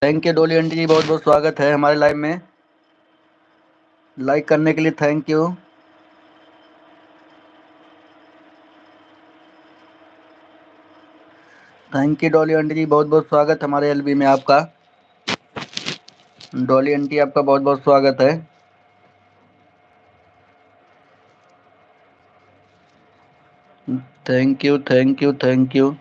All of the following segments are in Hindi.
थैंक यू डोली आंटी जी, बहुत बहुत स्वागत है हमारे लाइव में। लाइक करने के लिए thank you. Thank you Dolly aunty जी, बहुत बहुत स्वागत हमारे एलबी में आपका। डोली आंटी आपका बहुत बहुत स्वागत है। Thank you thank you thank you.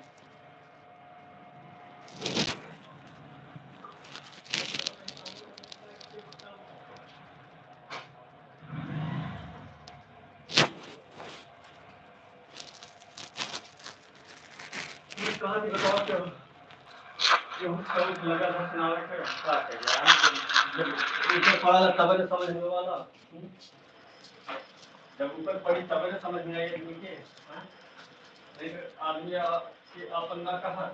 जब ऊपर पड़ी तब समझ में आई नीचे आदमी अपन ना कहा।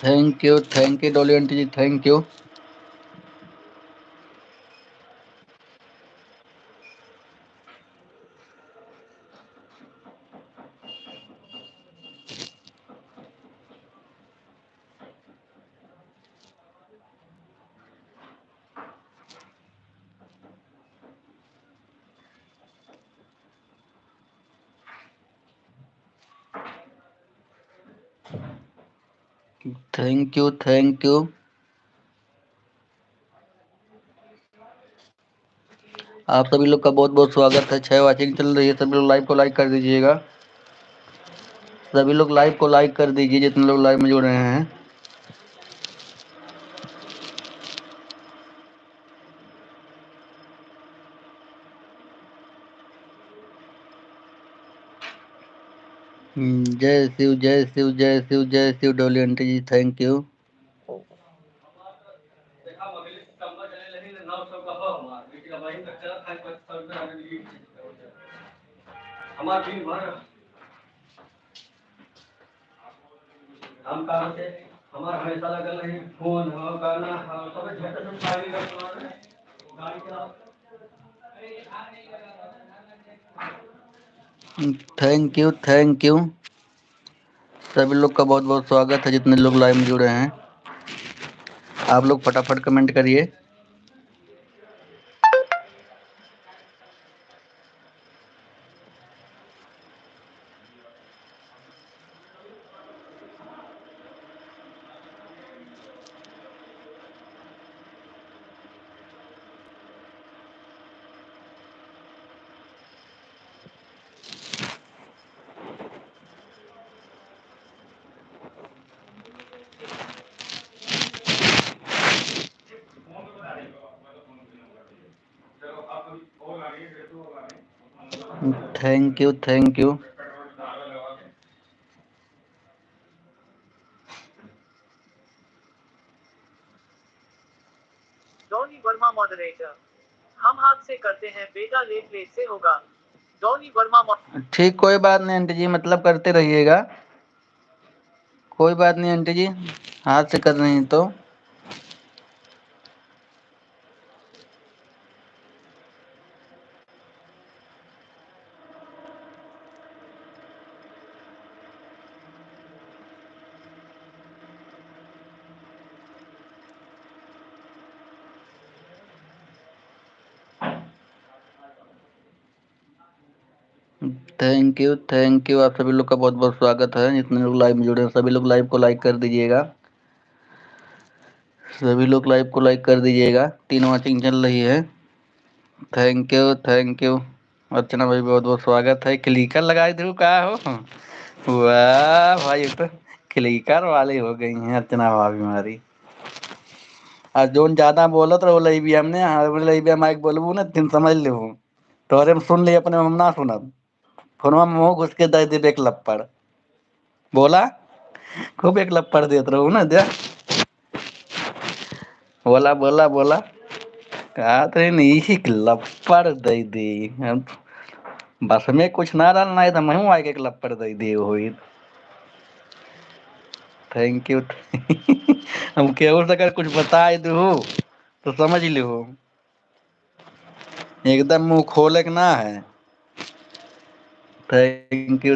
Thank you Dolly aunty ji, thank you. Thank you. आप सभी लोग का बहुत बहुत स्वागत है। 6 वाचिंग चल रही है, सभी लोग लाइव को लाइक कर दीजिएगा। सभी लोग लाइव को लाइक कर दीजिए जितने लोग लाइव में जुड़ रहे हैं। जय शिव जय शिव जय शिव जय शिव डोली आंटी जी, थैंक यू। हम काम से हमारा हमेशा लगल रही फोन हो गाना हो सब झट से खाली रखना है गाड़ी का। Thank you. सभी लोग का बहुत बहुत स्वागत है जितने लोग लाइव में जुड़े हैं। आप लोग फटाफट कमेंट करिए। Thank you. Donny Verma moderator, हम हाथ से करते हैं बेटा, लेट लेट से होगा। डॉनी वर्मा। ठीक, कोई बात नहीं आंटी जी, मतलब करते रहिएगा। कोई बात नहीं आंटी जी, हाथ से कर रही हैं तो। Thank you. आप सभी लोग का बहुत बहुत स्वागत है जितने लोग लाइव में जुड़े हैं। सभी लोग लाइव को लाइक कर दीजिएगा। सभी लोग लाइव को लाइक कर दीजिएगा। 3 वॉचिंग चल रही है। Thank you. अर्चना भाई बहुत बहुत स्वागत है। क्लिकर लगाए थे का हो? वाह भाई, तो क्लिकर वाली हो गई हैं अर्चना भाभी हमारी। आज जोन ज्यादा बोलत रहो लई भी हमने लई भी माइक बोलबू ना तुम समझ ले तोरे में सुन ले, अपने हम ना सुनब। फोनमा में मुंह घुस के दे दे एक लपड़। बोला खूब एक लपड़ देत रहू ना दे। बोला बोला बोला कहा तो नहीं लपड़ दे दी। बस में कुछ ना रहना है तो मैं आके एक लपड़ दे दी हुई। Thank you. हम केहू से अगर कुछ बताए दू तो समझ लो एकदम मुंह खोले के ना है। Thank you.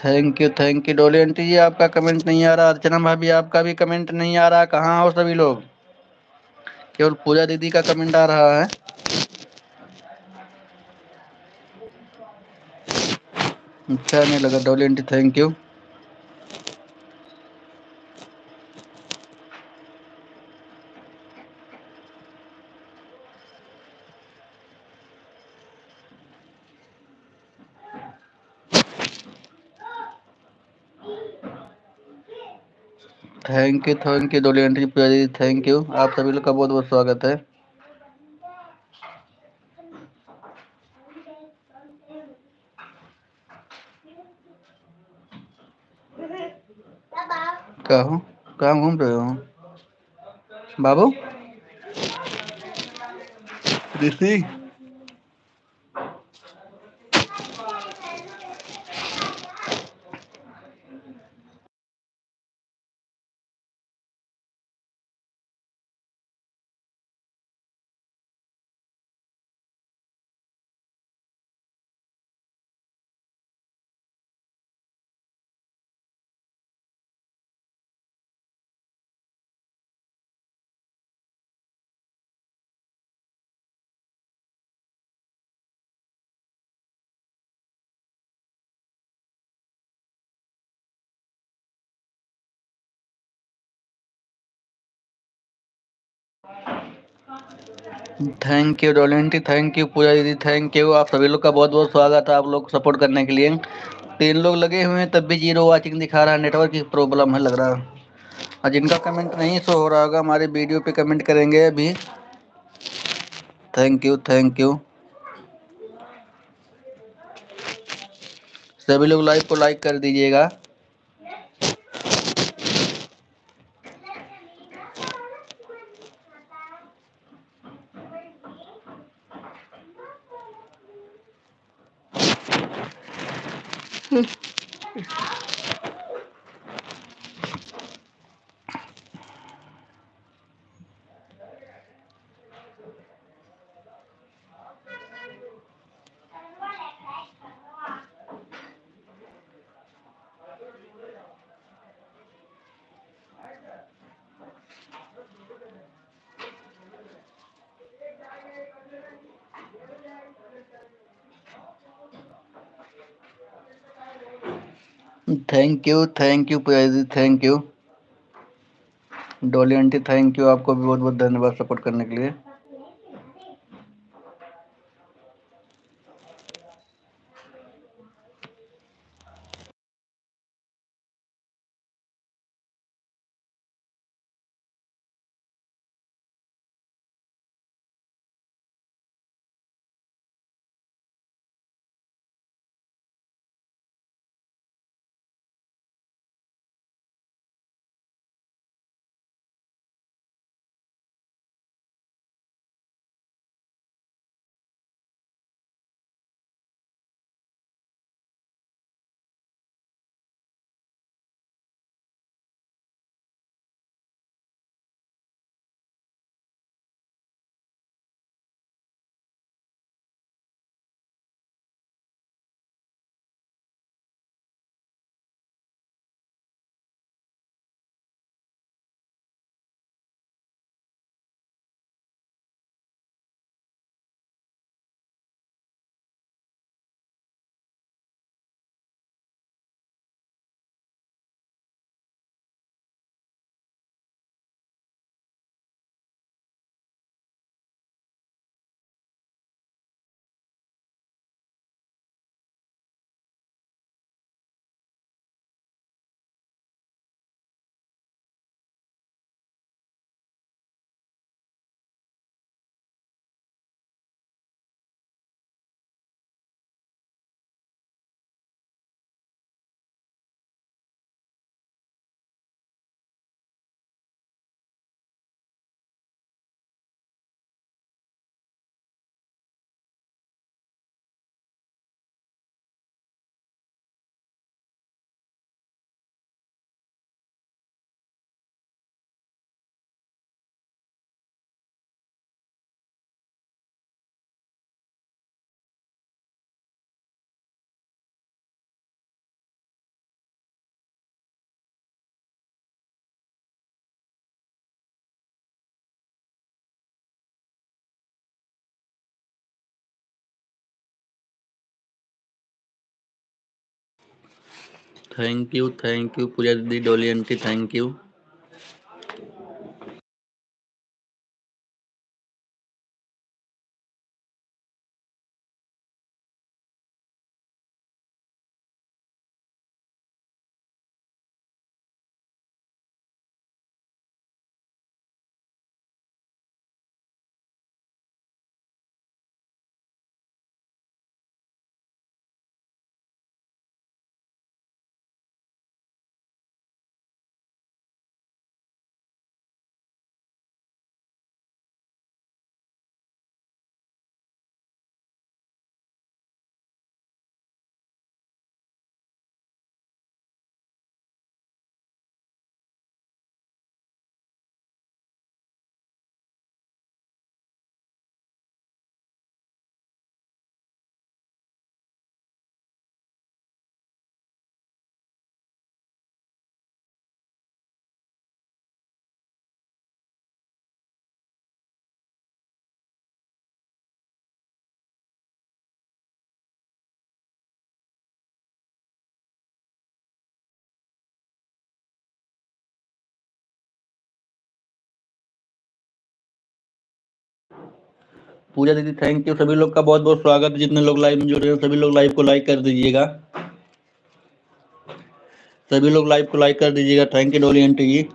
Thank you Dolly aunty जी, आपका कमेंट नहीं आ रहा। अर्चना भाभी आपका भी कमेंट नहीं आ रहा। कहाँ हो सभी लोग? केवल पूजा दीदी का कमेंट आ रहा है। अच्छा नहीं लगा डोली aunty, thank you. Thank you Dolly aunty, पूजा दीदी थैंक यू। आप सभी लोग का बहुत बहुत स्वागत है। कहो कहाँ घूम रहे हो बाबू? ऋषि thank you Dolly aunty, thank you Pooja दीदी, थैंक यू। आप सभी लोग का बहुत बहुत स्वागत है, आप लोग सपोर्ट करने के लिए। 3 लोग लगे हुए हैं तब भी 0 वाचिंग दिखा रहा है। नेटवर्क की प्रॉब्लम है लग रहा है। और जिनका कमेंट नहीं शो हो रहा होगा हमारे वीडियो पे कमेंट करेंगे अभी। Thank you thank you. सभी लोग लाइव को लाइक कर दीजिएगा। थैंक यू पूजा दीदी, thank you Dolly aunty, thank you. आपको भी बहुत बहुत धन्यवाद सपोर्ट करने के लिए। थैंक यू पूजा दीदी, डोली आंटी, थैंक यू। पूजा दीदी थैंक यू। सभी लोग का बहुत बहुत स्वागत है। जितने लोग लाइव में जुड़े हैं सभी लोग लाइव को लाइक कर दीजिएगा। सभी लोग लाइव को लाइक कर दीजिएगा। Thank you Dolly aunty ji.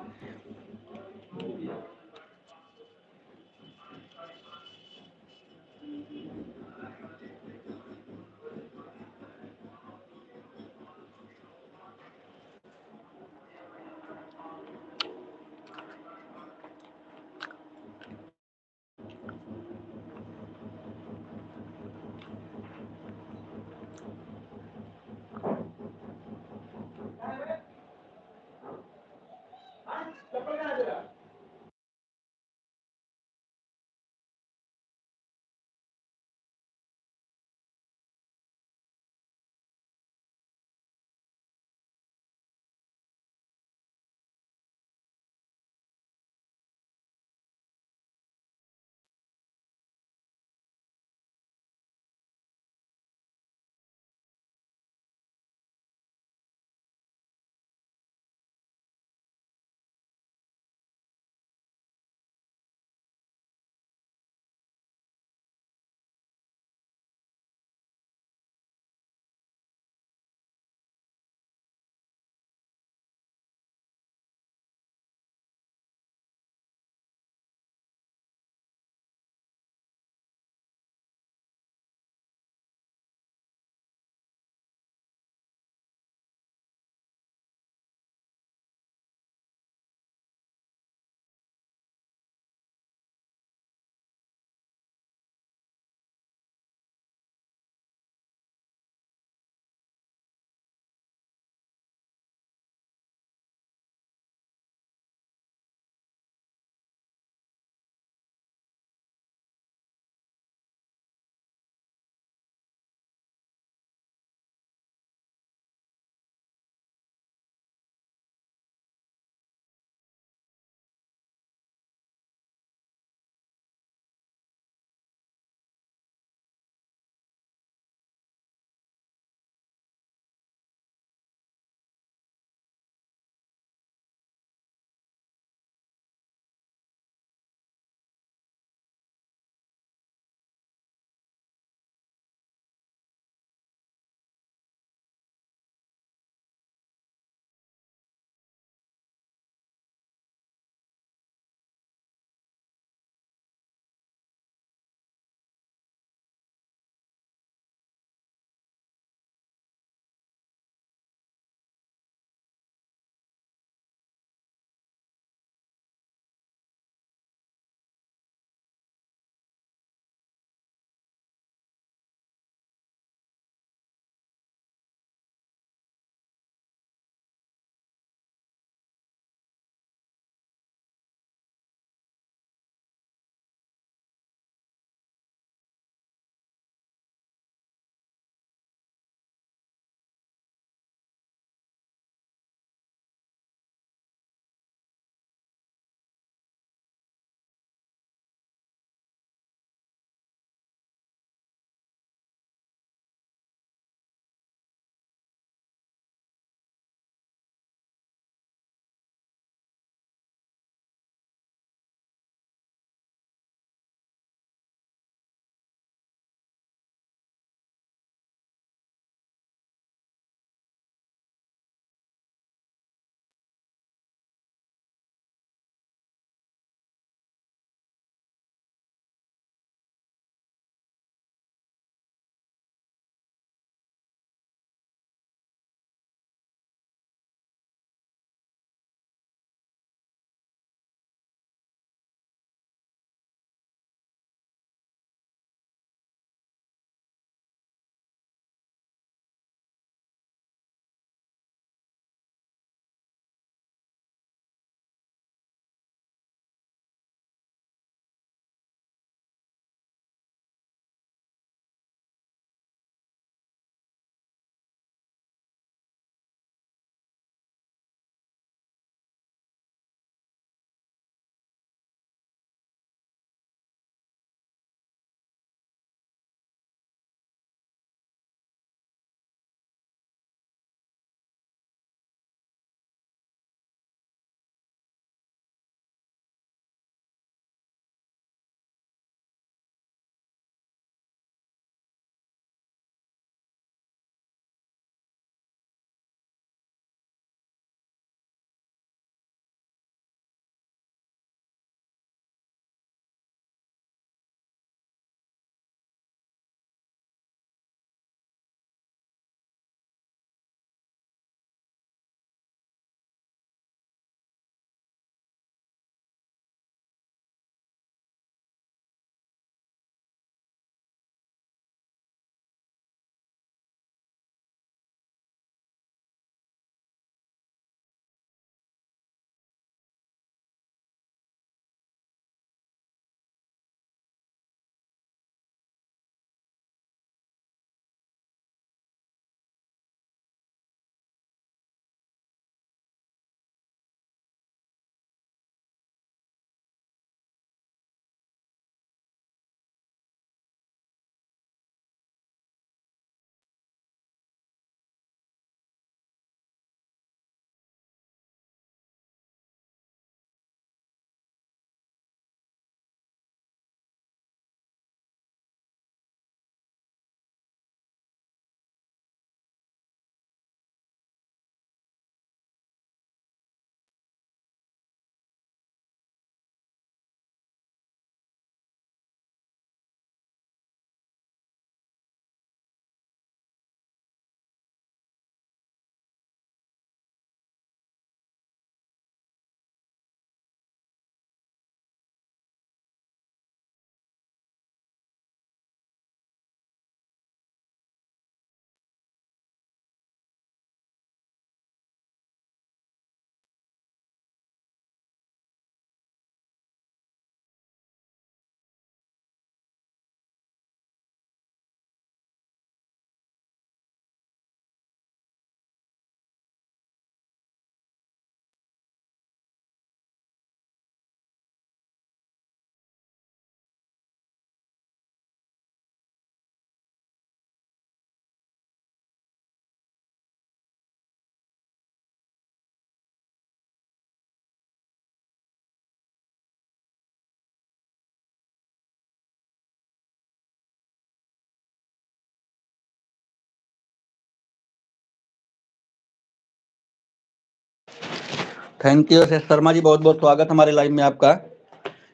Thank you Yashas Sharma ji, बहुत बहुत स्वागत हमारे लाइव में आपका।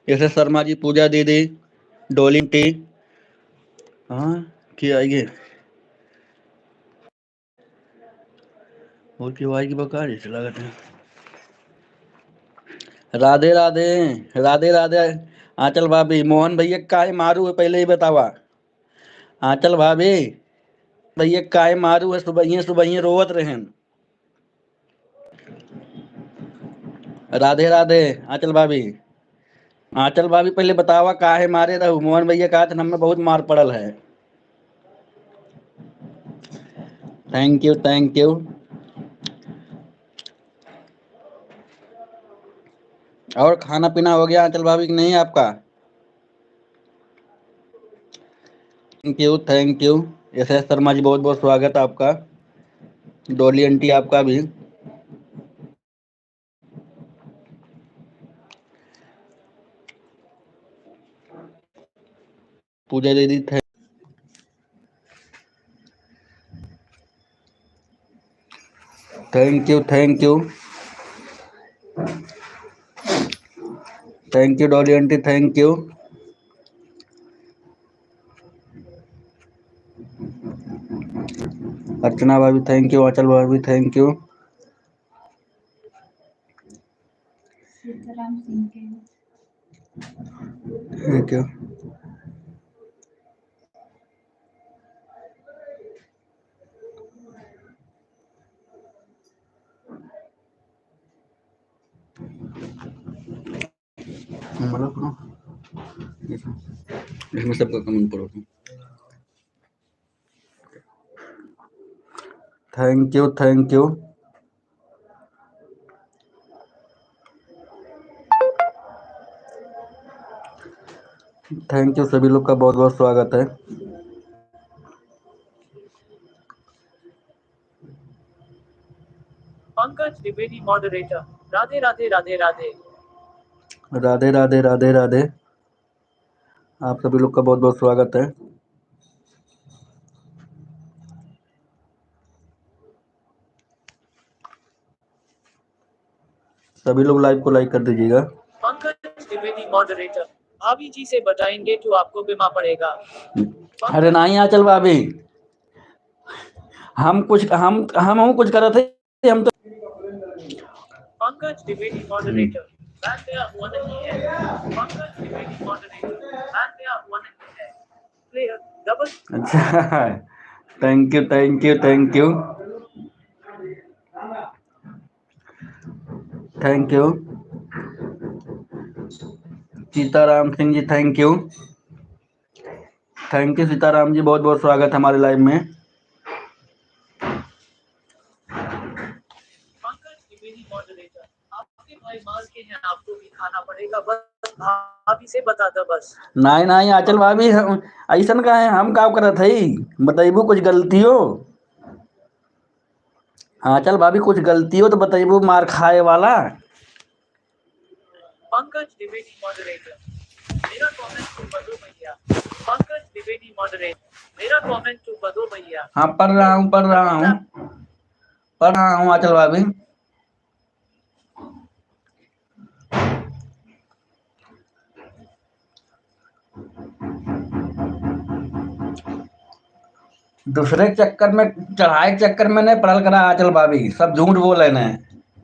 यशस शर्मा जी, पूजा दीदी, डोली टी, हाँ क्या आइए और क्यों आएगी बका जैसे लागत है। राधे राधे, राधे राधे आंचल भाभी। मोहन भैया काय मारू है पहले ही बतावा। आंचल भाभी भैया काय मारू है, सुबह सुबह रोवत रहन। राधे राधे आंचल भाभी। आंचल भाभी पहले बतावा काहे मारे रहू। मोहन भैया कहा था हमें बहुत मार पड़ल है। Thank you thank you. और खाना पीना हो गया आंचल भाभी कि नहीं आपका? Thank you S S Sharma ji, बहुत बहुत स्वागत है आपका। डोली आंटी आपका भी। पूजा दीदी thank you thank you thank you Dolly aunty, thank you. Archana भाभी थैंक यू, आंचल भाभी थैंक यू। Thank you. इसमें सबका कमेंट पढ़ो। Thank you thank you. Thank you सभी लोग का बहुत बहुत स्वागत है। पंकज द्विवेदी मॉडरेटर। राधे राधे राधे राधे। राधे राधे राधे राधे। आप सभी लोग का बहुत बहुत स्वागत है। सभी लोग लाइव को लाइक कर दीजिएगा। पंकज द्विवेदी मॉडरेटर। भाभी जी से बताएंगे तो आपको बीमा पड़ेगा। अरे नहीं आंचल भाभी, हम कुछ कर रहे थे हम तो। पंकज द्विवेदी मॉडरेटर। बैन गया हुआ नहीं है। पंकज द्विवेदी मॉडरेटर। बैन गया हुआ नहीं है। Player double. अच्छा thank you thank you thank you thank you. Sitaram Singh ji thank you. Thank you Sitaram ji, बहुत बहुत स्वागत है हमारे लाइव में। पंकज द्विवेदी मॉडरेटर। आपके भाई मार के हैं, आपको भी खाना पड़ेगा, बस भाभी से बता दो बस। नहीं नहीं आंचल भाभी, हम ऐसा का है, हम का करत हई बताइबू कुछ गलती हो। आंचल भाभी कुछ गलती हो तो बताइबू, मार खाए वाला। पंकज द्विवेदी मॉडरेटर। मेरा कमेंट तो बदो भैया। पंकज द्विवेदी मॉडरेटर। मेरा कमेंट तो बदो भैया। हाँ पढ़ रहा हूँ आंचल भाभी। दूसरे के चक्कर में, चढ़ाई के चक्कर में नहीं पढ़ल करा आंचल भाभी, सब झूठ बोले न।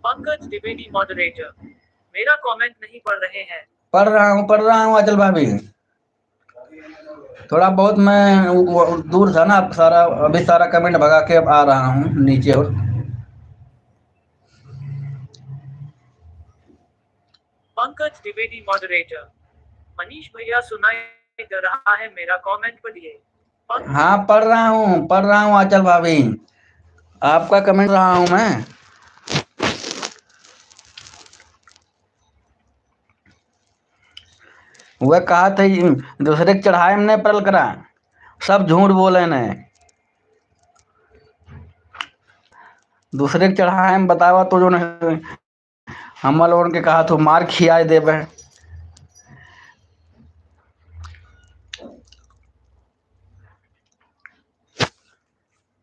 पंकज द्विवेदी मॉडरेटर। मेरा कमेंट नहीं पढ़ रहे हैं। पढ़ रहा हूँ आंचल भाभी। थोड़ा बहुत मैं दूर था ना, सारा अभी सारा कमेंट भगा के अब आ रहा हूँ नीचे। और पंकज द्विवेदी मॉडरेटर। मनीष भैया सुनाई दे रहा है, मेरा कमेंट पढ़िए। हाँ पढ़ रहा हूँ आंचल भाभी, आपका कमेंट रहा हूँ मैं। वह कहा था दूसरे के चढ़ाए में नहीं पड़ल करा, सब झूठ बोले न। दूसरे के चढ़ाए में बतावा तो जो नहीं, हम लोगों के कहा तो मार खियाए देवे।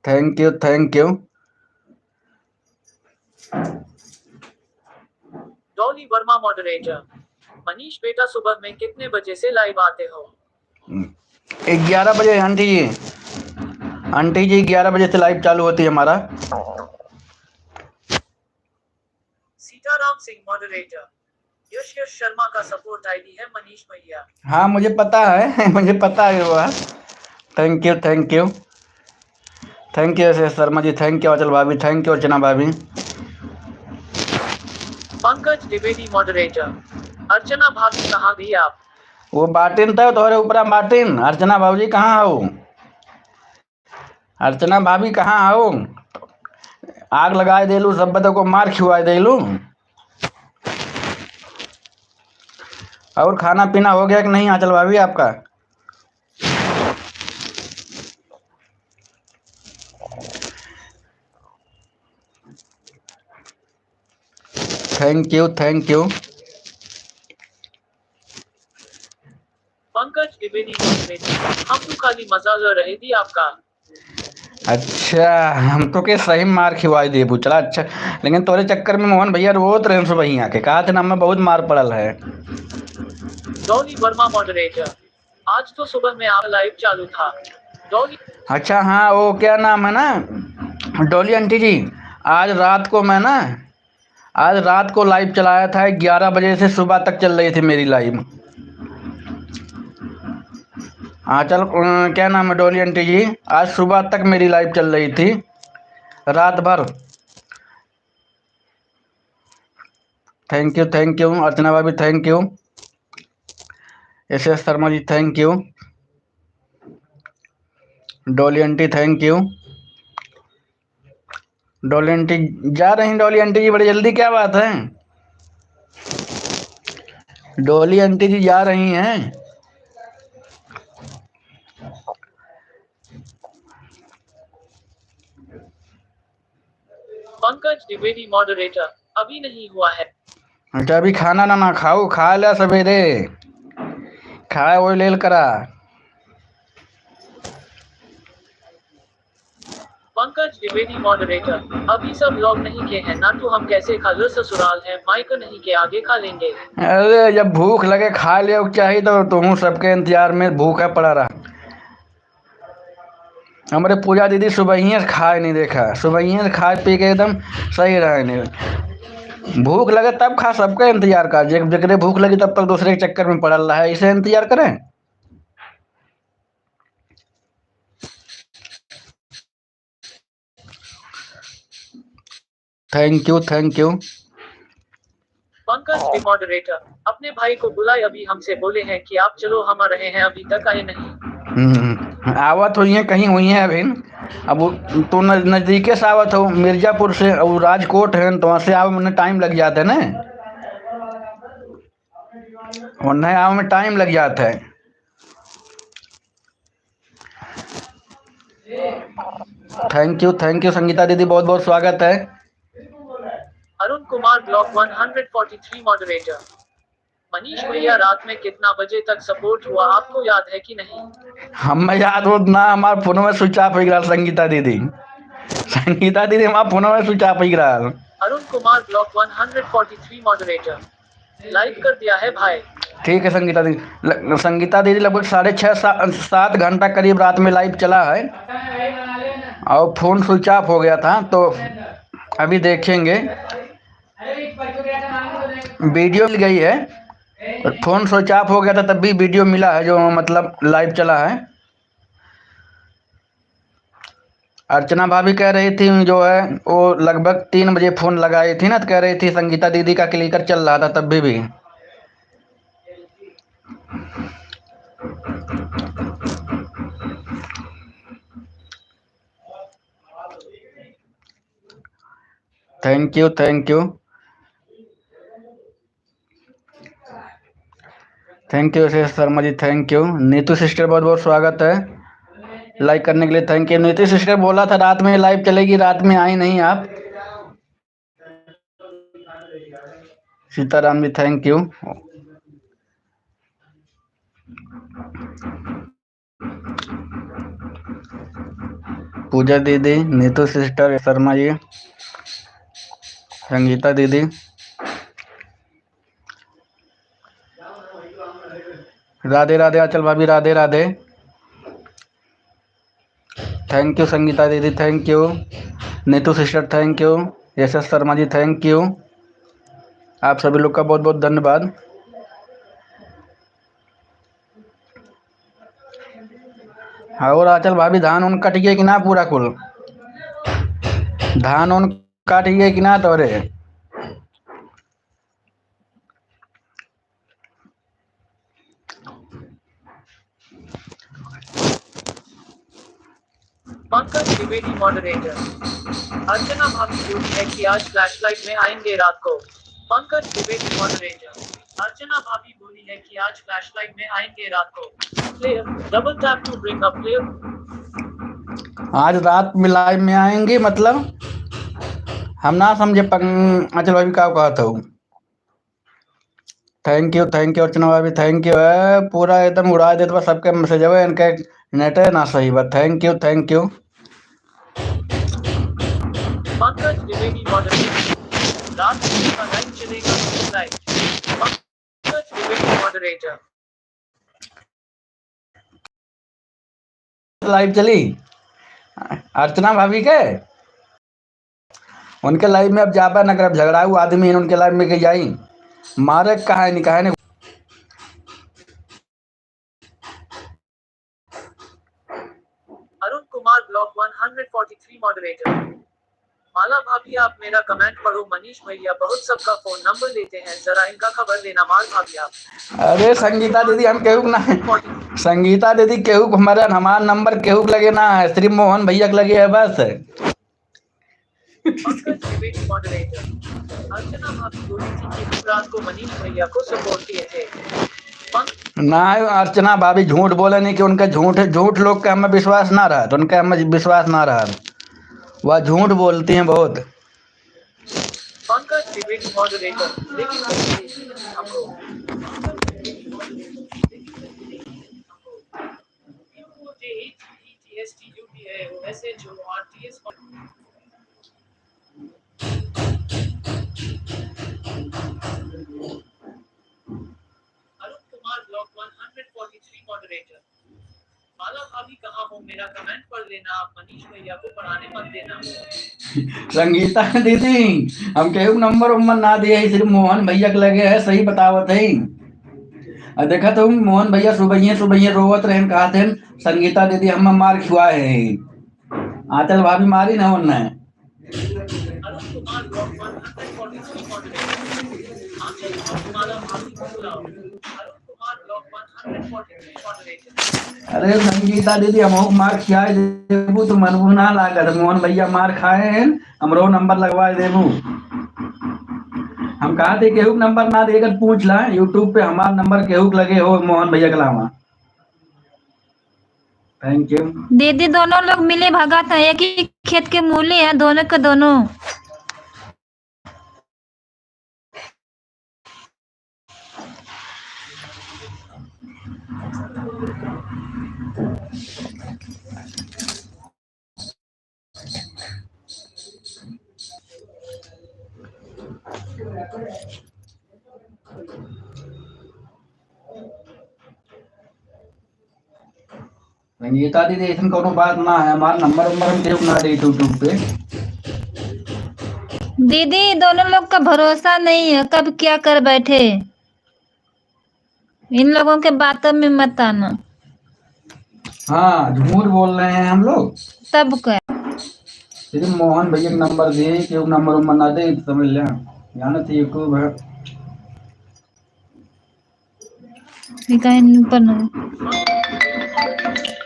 Thank you thank you. Verma moderator. Manish बेटा सुबह में कितने बजे से लाइव आते हो? 11 बजे आंटी जी। आंटी जी 11 बजे से लाइव चालू होती है हमारा। सीताराम सिंह मॉडरेटर। यश यश शर्मा का सपोर्ट आईडी है मनीष भैया। हाँ मुझे पता है मुझे पता है वो। Thank you thank you thank you Yash Sharma ji, thank you Achal भाभी, थैंक यू अर्चना भाभी। पंकज द्विवेदी मॉडरेटर। अर्चना भाभी कहाँ गई आप? वो बाटिन था तोहरे ऊपर बाटिन। अर्चना भाभी कहाँ हो? अर्चना भाभी कहाँ हो? आग लगाए देलू, सब बदों को मार खिवाए देलू। और खाना पीना हो गया कि नहीं आंचल भाभी आपका? Thank you thank you. Pankaj Dwivedi moderator. हम तो खाली मजा ले रहे थी आपका। अच्छा हम तो के सही मार खिवाई दे चला। अच्छा लेकिन तोरे चक्कर में मोहन भैया रोत रहे सुबह ही आके, कहा थे ना मैं बहुत मार पड़ल है। डॉली वर्मा मॉडरेटर। आज तो सुबह में आप लाइव चालू था। डॉली। अच्छा हाँ वो क्या नाम है ना, डॉली आंटी जी। आज रात को लाइव चलाया था 11 बजे से सुबह तक चल रही थी मेरी लाइव। हाँ चल क्या नाम है डॉली आंटी जी, आज सुबह तक मेरी लाइव चल रही थी रात भर। थैंक यू अर्चना भाभी, thank you S Sharma ji, thank you Dolly aunty, thank you Dolly aunty. जा रही डॉली आंटी जी बड़ी जल्दी, क्या बात है? डॉली आंटी जी जा रही हैं? पंकज द्विवेदी मॉडरेटर। अभी नहीं हुआ है। अच्छा अभी खाना ना खाओ, खा लिया सवेरे, खाए वो लेल करा। पंकज द्विवेदी मॉडरेटर। अभी सब लोग नहीं के हैं ना, तो हम कैसे खा लो, ससुराल है माइक नहीं के आगे खा लेंगे। अरे जब भूख लगे खा ले चाहिए, तो तुम सबके इंतजार में भूखा पड़ा रहा। हमारे पूजा दीदी सुबह ही से खाए नहीं देखा, सुबह ही से खा पी के एकदम सही रहे नहीं। भूख लगे तब खा, सबका इंतजार कर, जगरे भूख लगी तब तक दूसरे के चक्कर में पड़ल रहा है, इसे इंतजार करें। Thank you thank you. Pankaj moderator. अपने भाई को बुलाए, अभी हमसे बोले हैं कि आप चलो, हम आ रहे हैं, अभी तक आए नहीं। आवत हुई है, कहीं हुई है अभी। अब तो नज़दीके से आवत हो, मिर्जापुर से और राजकोट है, तो वहाँ से आवे में टाइम लग जाता है ना, और नए आवे में टाइम लग जाता है। थैंक यू संगीता दीदी, बहुत बहुत स्वागत है। Arun Kumar block 143 moderator. मनीष भैया रात में कितना बजे तक सपोर्ट हुआ, आपको याद है कि नहीं? हमें याद हो ना, हमारे फोन में स्विच ऑफ हो गया। संगीता दीदी हमारे फोन में स्विच ऑफ हो गया। Arun Kumar block 143 moderator. Live कर दिया है भाई। ठीक है संगीता दीदी लगभग 6.5 7 घंटा करीब रात में लाइव चला है, और फोन स्विच ऑफ हो गया था, तो अभी देखेंगे। वीडियो मिल गई है, फोन स्विच ऑफ हो गया था तब भी वीडियो मिला है, जो मतलब लाइव चला है। अर्चना भाभी कह रही थी जो है वो लगभग 3 बजे फोन लगाई थी ना, तो कह रही थी संगीता दीदी का क्लिकर चल रहा था तब भी। Thank you Sharma ji, thank you. Neetu sister बहुत बहुत स्वागत है लाइक करने के लिए, थैंक यू। नीतू सिस्टर बोला था रात में लाइव चलेगी, रात में आई नहीं आप। Sitaram ji thank you. पूजा दीदी, नीतू सिस्टर, शर्मा जी, संगीता दीदी, राधे राधे आंचल भाभी, राधे राधे। थैंक यू संगीता दीदी, thank you. Neetu sister thank you. Yashas Sharma ji thank you. आप सभी लोग का बहुत बहुत धन्यवाद। और आंचल भाभी धान उन कट गए कि ना पूरा कुल? धान उन कट गए कि ना तोरे? पंकज द्विवेदी मॉडरेटर। अर्चना भाभी बोली है कि आज फ्लैशलाइट में आएंगे रात को। पंकज द्विवेदी मॉडरेटर। अर्चना भाभी बोली है कि आज फ्लैशलाइट में आएंगे रात को। Player double tap to bring up player. आज रात में लाइव में आएंगे मतलब हम ना समझे। आंचल भाभी का कहता हूँ। थैंक यू अर्चना भाभी, थैंक यू है। पूरा एकदम उड़ा देते बस सबके मैसेज है, इनका नेट है ना सही बात। Thank you. Pankaj Dwivedi moderator. रात में लाइव चलेगा live. Pankaj Dwivedi moderator. Live चली अर्चना भाभी के, उनके लाइव में अब जाबा न कर, झगड़ाऊ आदमी है उनके लाइव में के जाई मारे कहा नहीं कहा नहीं। Arun Kumar block 143 moderator. माला भाभी आप मेरा कमेंट पढ़ो। मनीष भैया बहुत सबका फोन नंबर लेते हैं, जरा इनका खबर लेना। माल भाभी आप। अरे संगीता दीदी हम केहू ना है, संगीता दीदी केहू हमारा नंबर केहू लगे ना है, सिर्फ मोहन भैया के लगे है बस। पंकज द्विवेदी मॉडरेटर। अर्चना भाभी बोली थी कि रात को मनीष भैया को सपोर्ट किए थे। ना अर्चना भाभी झूठ बोले नहीं कि उनका झूठ लोग का हमें विश्वास ना रहा, तो उनका हमें विश्वास ना रहा, वह झूठ बोलती हैं बहुत। पंकज द्विवेदी मॉडरेटर। लेकिन हमको अरुण कुमार ब्लॉक 143 मॉडरेटर। माला भाभी कहाँ हो, मेरा कमेंट पढ़ लेना। आप मनीष भैया को पढ़ाने मत देना। संगीता दीदी हम केहू नंबर उम्बर ना दिए, सिर्फ मोहन भैया के लगे है, सही बतावत है। देखा तुम मोहन भैया सुबह रोवत रहे, कहा थे संगीता दीदी हम मार खिवाए है, आंचल भाभी मारी ना उनने। Arun Kumar block 143 moderator. आंचल भाभी माला भाभी को बुलाओ। Arun Kumar block 143 moderator. अरे संगीता दीदी हम मार खियाए देबू तो मनबू ना लागत, मोहन भैया मार खाए हैं हमरो नंबर लगवाए देबू। हम कहा थे केहू नंबर ना देकर पूछ ला, यूट्यूब पे हमारा नंबर केहू लगे हो मोहन भैया के अलावा। थैंक यू दीदी। दोनों लोग मिले भगत है, एक ही खेत के मूली है दोनों के दोनों। संगीता दीदी ऐसा कोनो बात ना है, हमारा नंबर हम केहू ना दे यूट्यूब पे। दीदी दोनों लोग का भरोसा नहीं है, कब क्या कर बैठे। इन लोगों के बातों में मत आना। हाँ झूठ बोल रहे हैं हम लोग। तब क्या सिर्फ मोहन भैया का नंबर दिए, केहू नंबर उम्बर ना दे, समझ लिया। जाना चाहिए यूट्यूब है। पर ना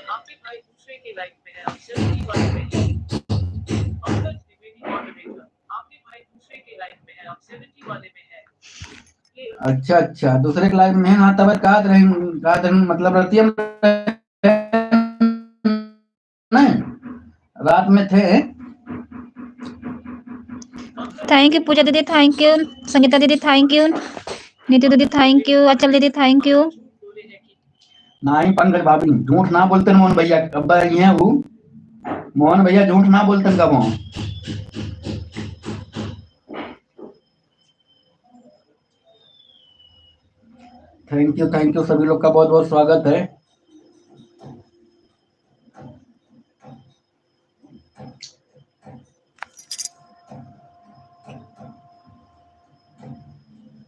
आपके भाई दूसरे के लाइफ में है, अब सिर्फ ही वाले में है। पंकज द्विवेदी मॉडरेटर। आपके भाई दूसरे के लाइफ में है, अब 70 वाले में है। अच्छा दूसरे के लाइफ में है। हाँ तब कहा मतलब रहती है नहीं, रात में थे। थैंक यू पूजा दीदी, थैंक यू संगीता दीदी, थैंक यू नीतू दीदी, थैंक यू अचल दीदी, थैंक यू। नहीं पंकज भाभी झूठ ना बोलते मोहन भैया, अब ये है वो मोहन भैया झूठ ना बोलते कब हो। थैंक यू सभी लोग का बहुत बहुत स्वागत है।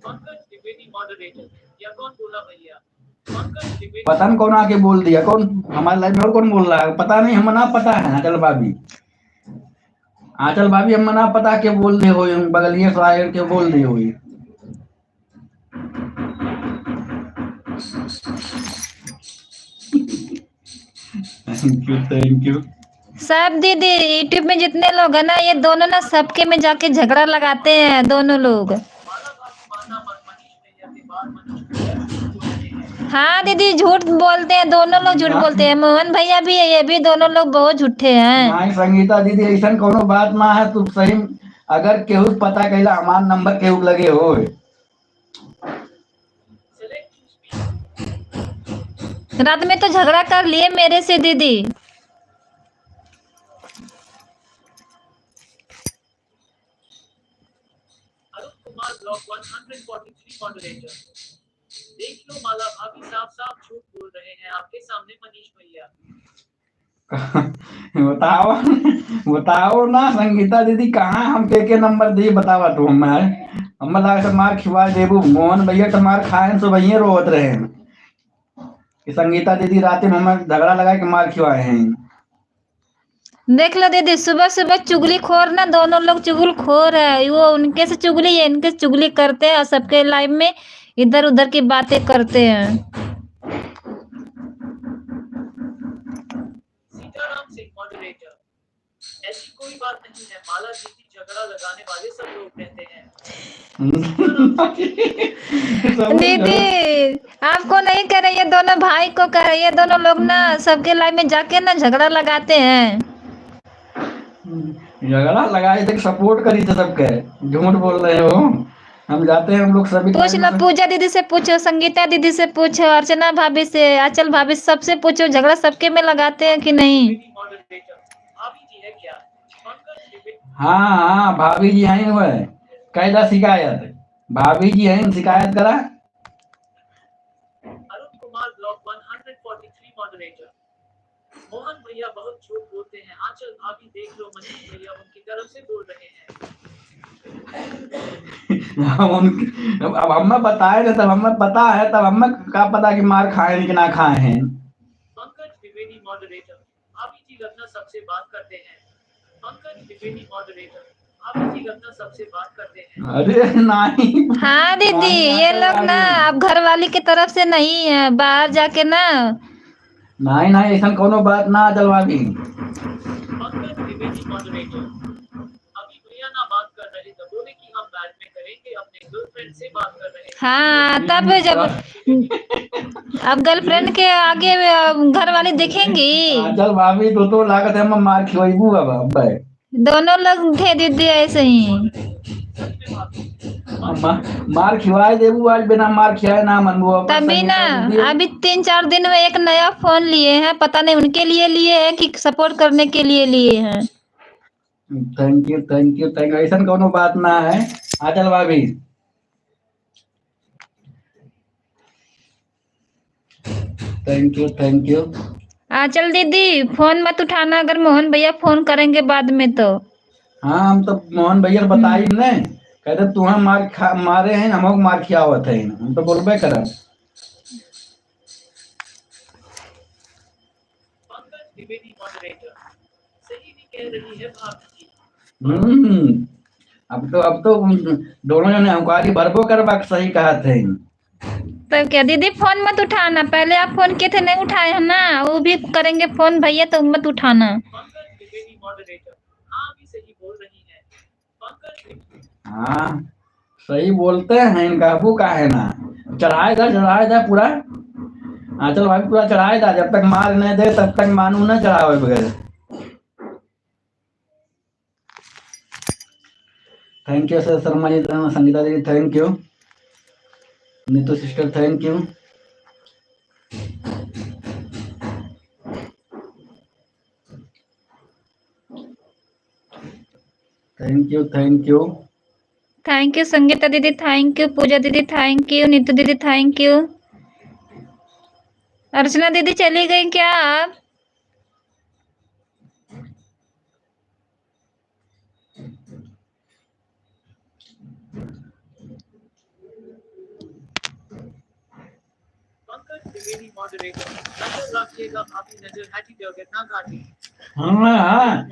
पंकज द्विवेदी मॉडरेटर, या कौन बोला भैया? पंकज द्विवेदी पता नहीं कौन आके बोल दिया, कौन हमारे लाइव में और कौन बोल रहा है पता नहीं, हम ना पता है। आंचल भाभी हम ना पता के बोल दे हो, बगलिए से आए के बोल दे हो। Thank you. सब दीदी यूट्यूब में जितने लोग है ना, ये दोनों ना सबके में जाके झगड़ा लगाते हैं दोनों लोग। माला भाभी माता मनीष भैया के बाद मनीष भैया झूठ बोल रहे हैं। हाँ दीदी झूठ बोलते हैं, दोनों लोग झूठ बोलते हैं। मोहन भैया भी है, ये भी दोनों लोग बहुत झूठे हैं। नहीं संगीता दीदी ऐसा कोनो बात ना है, तू सही अगर केहू पता कैला हमार नंबर केहू लगे हो। सेलेक्ट चूज रात में तो झगड़ा कर लिए मेरे से दीदी। अरुण कुमार ब्लॉक 143 मॉडरेटर, देख लो माला भाभी साफ साफ झूठ बोल रहे हैं आपके सामने मनीष भैया। बताओ बताओ ना संगीता दीदी, कहाँ हम के नंबर दिए बतावा तू हमारे। हम लगा तो मार खिवा देबू, मोहन भैया तो मार खाए तो भैया रोत रहे हैं कि संगीता दीदी रात में हमें झगड़ा लगा के मार खिवाए हैं। देख लो दीदी, सुबह सुबह चुगली खोर ना, दोनों लोग चुगल खोर है। वो उनके से चुगली, ये इनके से चुगली करते हैं और सबके लाइव में इधर उधर की बातें करते हैं। सीताराम सिंह मॉडरेटर, ऐसी कोई बात नहीं है, माला दीदी झगड़ा लगाने वाले सब लोग रहते हैं। दीदी आपको नहीं कर रही है, दोनों भाई को कर रही है। दोनों लोग ना सबके लाइव में जाके ना झगड़ा लगाते हैं। झगड़ा लगाए थे, सपोर्ट करी थे सबके। झूठ बोल रहे हो, हम जाते हैं हम लोग सभी। पूछ लो, पूजा दीदी से पूछो, संगीता दीदी से पूछो, अर्चना भाभी से, आंचल भाभी से, सबसे पूछो झगड़ा सबके में लगाते हैं कि नहीं। मॉडरेटर, भाभी जी है क्या? पंकज द्विवेदी, हाँ भाभी जी आई हुए, कैदा शिकायत भाभी जी आई, शिकायत करा। अरुण कुमार ब्लॉक 143 मॉडरेटर, मोहन भैया बहुत झूठ बोलते हैं। आंचल भाभी देख लो, मनीष भैया उनकी तरफ से बोल रहे हैं। अब हमें बताए ना, तब हमें पता है, तब हमें क्या पता कि मार खाए कि ना खाए हैं। पंकज द्विवेदी मॉडरेटर, भाभी जी रत्ना सबसे बात करते हैं। पंकज द्विवेदी मॉडरेटर, भाभी जी रत्ना सबसे बात करते हैं। अरे नहीं। हाँ दीदी, ये लोग ना अब घर वाली की तरफ से नहीं है, बाहर जाके ना। नहीं नहीं ऐसा कोनो बात ना चलवा दी। पंकज द्विवेदी मॉडरेटर, अभी भैया ना बात कर रहे थे, बोले कि हम बाद में करेंगे, अपने गर्लफ्रेंड से बात कर रहे हैं। हाँ तब जब अब गर्लफ्रेंड के आगे घर वाली दिखेंगी। चल भाभी तो लागत है हम मार खिवाईबू अब भाई। दोनों लोग थे दीदी ऐसे ही। मार खिवाए देबू, आज बिना मार खियाए ना मनबू। तभी ना अभी 3-4 दिन में एक नया फोन लिए हैं, पता नहीं उनके लिए लिए हैं कि सपोर्ट करने के लिए लिए हैं। थैंक यू ऐसा कोनो बात ना है। आचल भाभी थैंक यू। आंचल दीदी फोन मत उठाना अगर मोहन भैया फोन करेंगे बाद में तो। हाँ हम तो मोहन भैया बताई ने, कहते तुम्हें मारे हैं, हम मार खियावत है, हम तो बोलबे करा। पंकज द्विवेदी मॉडरेटर, सही भी कह रही है भाभी जी। अब तो दोनों जने हमको भरबो करवा सही कहा थे। तब क्या दीदी फोन मत उठाना, पहले आप फोन किए थे नहीं उठाए हैं ना, वो भी करेंगे फोन भैया तो मत उठाना। पंकज द्विवेदी मॉडरेटर, हाँ भी सही बोल रही है। पंकज, हाँ सही बोलते हैं, इनका वो का है ना। चढ़ाए था पूरा। हाँ चलो भाई पूरा चढ़ाए था, जब तक मार नहीं दे तब तक मानू न चढ़ावे बगैर। Thank you sir, Sharma ji, Sangeeta ji thank you, Neetu sister thank you. Thank you Sangeeta दीदी, थैंक यू पूजा दीदी, थैंक यू नीतू दीदी, थैंक यू। अर्चना दीदी चली गई क्या आप? पंकज त्रिवेदी मॉडरेटर, नजर रखिएगा भाभी, नजर हटी दुर्घटना घाटी। हाँ हाँ,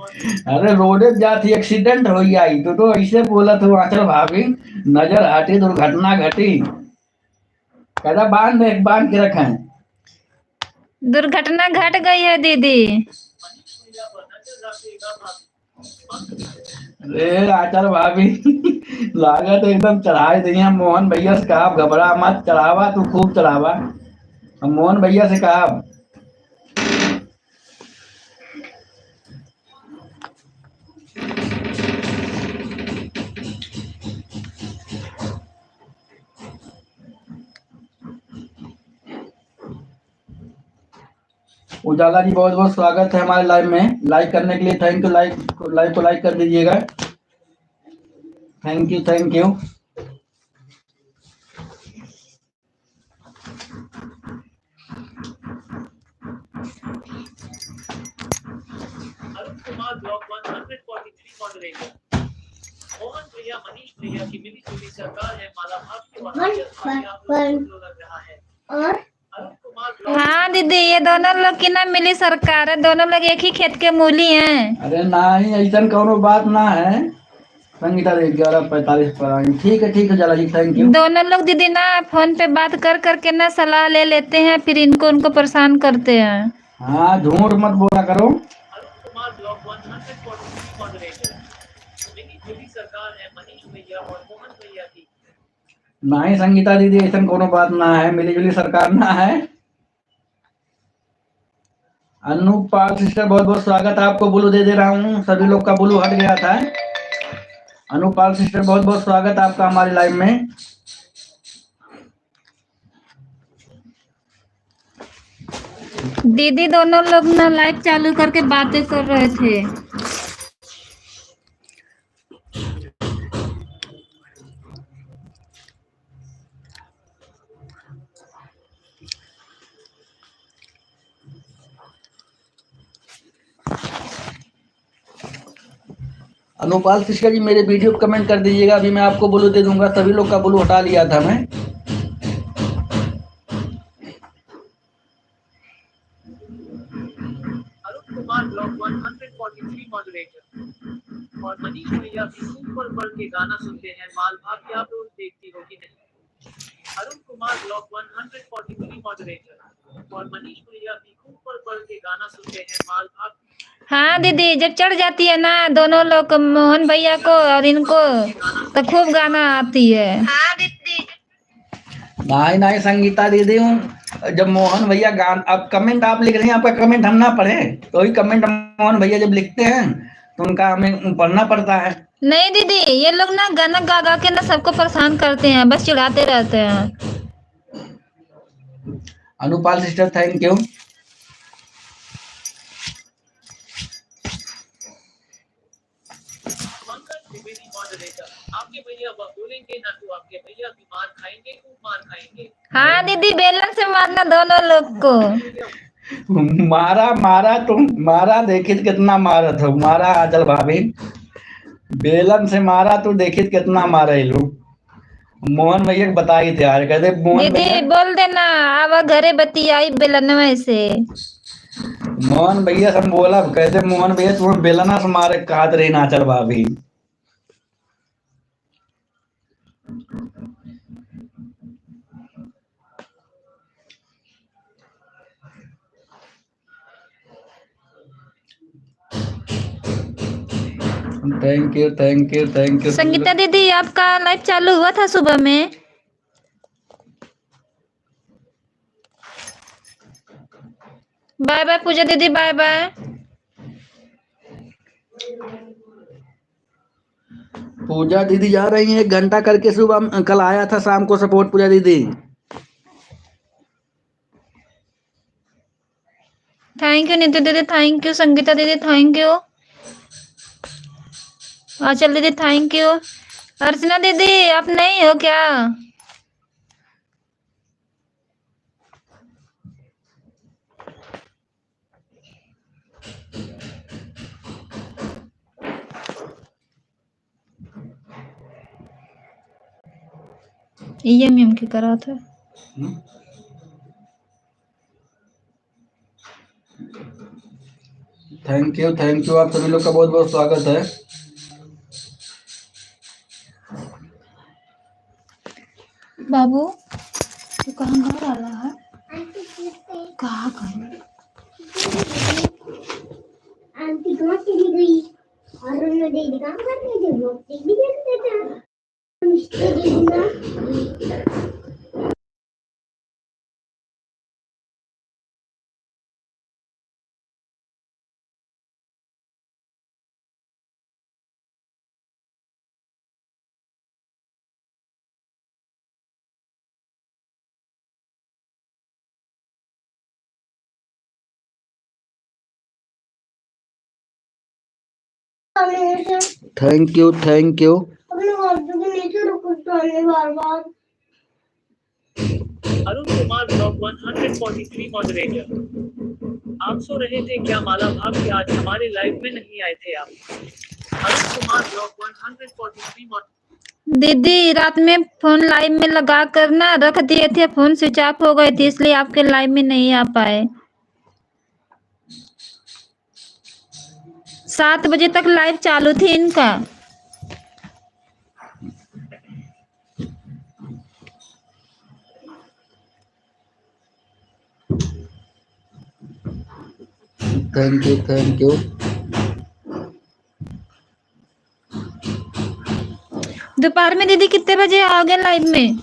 अरे रोडे जाती एक्सीडेंट हो आई तो ऐसे बोला तो आचल भाभी नजर हटी दुर्घटना घटी। कहता बांध के रखा है। दुर्घटना घट गई है दीदी। मनीष भैया पर नजर रखिएगा भाभी। अरे आचल भाभी लागत एकदम चढ़ाई दिया मोहन भैया से कहा घबरा मत, चढ़ावा तू खूब चढ़ावा। हम मोहन भैया से कहा उजाला जी बहुत बहुत स्वागत है हमारे लाइव में। लाइक करने के लिए थैंक यू। लाइव को लाइक कर दीजिएगा। Thank you thank you. Arun Kumar block 143 moderator, Mohan भैया मनीष भैया की मिली जुली सरकार है, मालामाल के लग रहा है। अरुण कुमार ब्लॉक हाँ दीदी, ये दोनों लोग की ना मिली सरकार है, दोनों लोग एक ही खेत के मूली हैं। अरे नहीं ऐसा कोनो बात ना है। संगीता 11:45 पर आई। ठीक है जाला जी, थैंक यू। दोनों लोग दीदी ना फोन पे बात कर करके ना सलाह ले लेते हैं, फिर उनको परेशान करते हैं। हाँ झूठ मत बोला करो। अरुण कुमार ब्लॉक 143 मॉडरेटर, मिली जुली सरकार है, मनीष भैया और मोहन भैया की। नहीं संगीता दीदी ऐसा कोनो बात ना है, मिली जुली सरकार ना है। अनूप पाल सिस्टर बहुत बहुत स्वागत है आपको। ब्लू दे रहा हूँ, सभी लोग का ब्लू हट गया था। अनूप पाल सिस्टर बहुत बहुत स्वागत है आपका हमारे लाइव में। दीदी दोनों लोग ना लाइव चालू करके बातें कर रहे थे। अनुपाल सिस्टर जी मेरे वीडियो को कमेंट कर दीजिएगा, अभी मैं आपको ब्लू दे दूंगा। सभी लोग का ब्लू हटा लिया था मैं। अरुण कुमार ब्लॉक 143 मॉडरेटर, और मनीष भैया भी सुपर पर के गाना सुनते हैं, माल भाग क्या रोज देखती हो कि नहीं। अरुण कुमार ब्लॉक 143 मॉडरेटर, और मनीष भैया भी सुपर पर के गाना सुनते हैं, माल भाग। हाँ दीदी, जब चढ़ जाती है ना दोनों लोग मोहन भैया को और इनको, तो खूब गाना आती है। हाँ दीदी। नहीं संगीता दीदी हूँ। जब मोहन भैया गान अब कमेंट आप लिख रहे हैं, आपका कमेंट हम ना पढ़े तो ही कमेंट मोहन भैया जब लिखते हैं तो उनका हमें पढ़ना पड़ता है। नहीं दीदी, ये लोग ना गाना गा गा के ना सबको परेशान करते हैं, बस चिढ़ाते रहते हैं। Anupal sister thank you. Pankaj Trivedi moderator, आपके भैया वह बोलेंगे ना तो आपके भैया भी मार खाएंगे, खूब मार खाएंगे। हाँ दीदी, बेलन से मारना दोनों लोग को। मारा तुम मारा, देखित कितना मारा था मारा। आचल भाभी बेलन से मारा तो देखित कितना मारा ये लोग। मोहन भैया को बताई थे यार, कहते मोहन दीदी भैया बोल देना अब घरे बतियाई बेलनवे से। मोहन भैया से हम बोला, कहते मोहन भैया तुम्हें बेलना से मारे कहत रही नाचल भाभी। Thank you thank you thank you. Sangeeta दीदी आपका लाइव चालू हुआ था सुबह में। बाय बाय पूजा दीदी, बाय बाय। पूजा दीदी जा रही है 1 घंटा करके, सुबह कल आया था शाम को सपोर्ट पूजा दीदी। थैंक यू नीतू दीदी, थैंक यू संगीता दीदी, थैंक यू आंचल दीदी, थैंक यू। अर्चना दीदी आप नहीं हो क्या? ईएमएम की करा था। थैंक यू, आप सभी लोग का बहुत बहुत स्वागत है। बाबू तो कहाँ घर वाला है? कहाँ घर? आंटी कहाँ चली गई? और उन्होंने दीदी काम करने थे, वो दीदी करते थे। मिस्टर दीदी ना थैंक यू। अपने वार्डरोब के नीचे रुक डालने बार-बार। Arun Kumar blog 143 moderator. आप सो रहे थे क्या माला भाभी? आज हमारे लाइव में नहीं आए थे आप। Arun Kumar blog 143 moderator. दीदी रात में फोन लाइव में लगा कर ना रख दिए थे, फोन स्विच ऑफ हो गए थे, इसलिए आपके लाइव में नहीं आ पाए। 7 बजे तक लाइव चालू थी इनका। Thank you. दोपहर में दीदी कितने बजे आओगे लाइव में?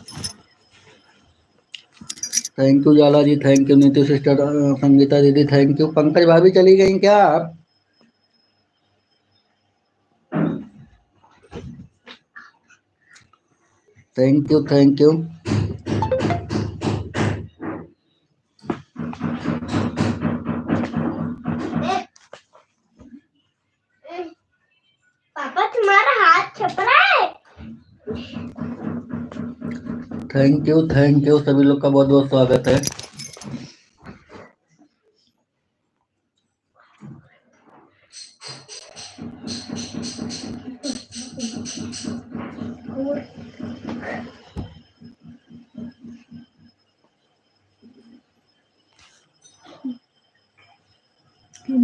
Thank you Jala ji, thank you Neetu sister, Sangeeta दीदी थैंक यू। पंकज भाभी चली गई क्या आप? Thank you. पापा तुम्हारा हाथ छप रहा है। थैंक यू, सभी लोग का बहुत बहुत स्वागत है।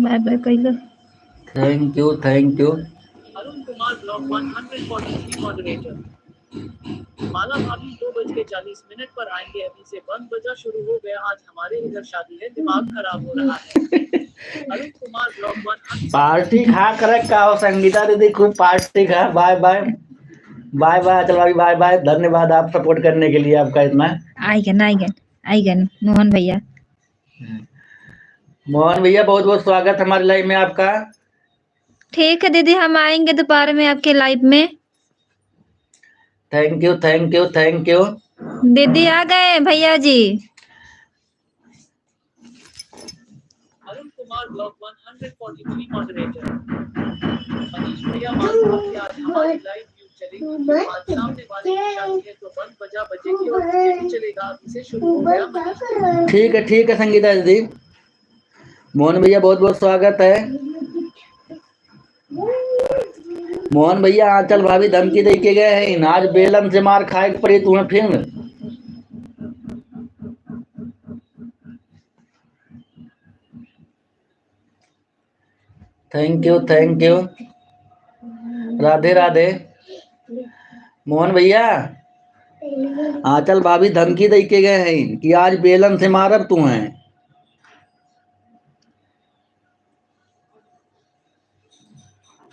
बाय बाय कैलो। Thank you. Arun Kumar blog 143 moderator. Mala भाभी 2:40 पर आएंगे, अभी से बंद बजा शुरू हो गया। आज हमारे इधर शादी है, दिमाग खराब हो रहा है। अरुण कुमार ब्लॉग 143। पार्टी खा कर का हो संगीता दीदी, खूब पार्टी खा। बाय बाय, चलो भाई बाय बाय। धन्यवाद आप सपोर्ट करने के लिए, आपका इतना। आइगन मोहन भैया। मोहन भैया बहुत बहुत स्वागत हमारे लाइव में आपका। ठीक है दीदी, हम आएंगे दोपहर में आपके लाइव में। Thank you. दीदी आ गए भैया जी। Arun Kumar blog 143 moderator. मनीष भैया मान भाभी आज हमारी लाइव न्यूज चलेगी। आज सामने वाले की शादी है तो बंद बजा बजेगी और मुझे भी चलेगा, अभी से शुरू हो गया मनीष। ठीक है संगीता दीदी। मोहन भैया बहुत बहुत स्वागत है। मोहन भैया आंचल भाभी धमकी दे के गए हैं, आज बेलन से मार खाए पड़ी तुम्हें फिर। Thank you. राधे राधे। मोहन भैया आंचल भाभी धमकी दे के गए हैं कि आज बेलन से मारब तुम्हें।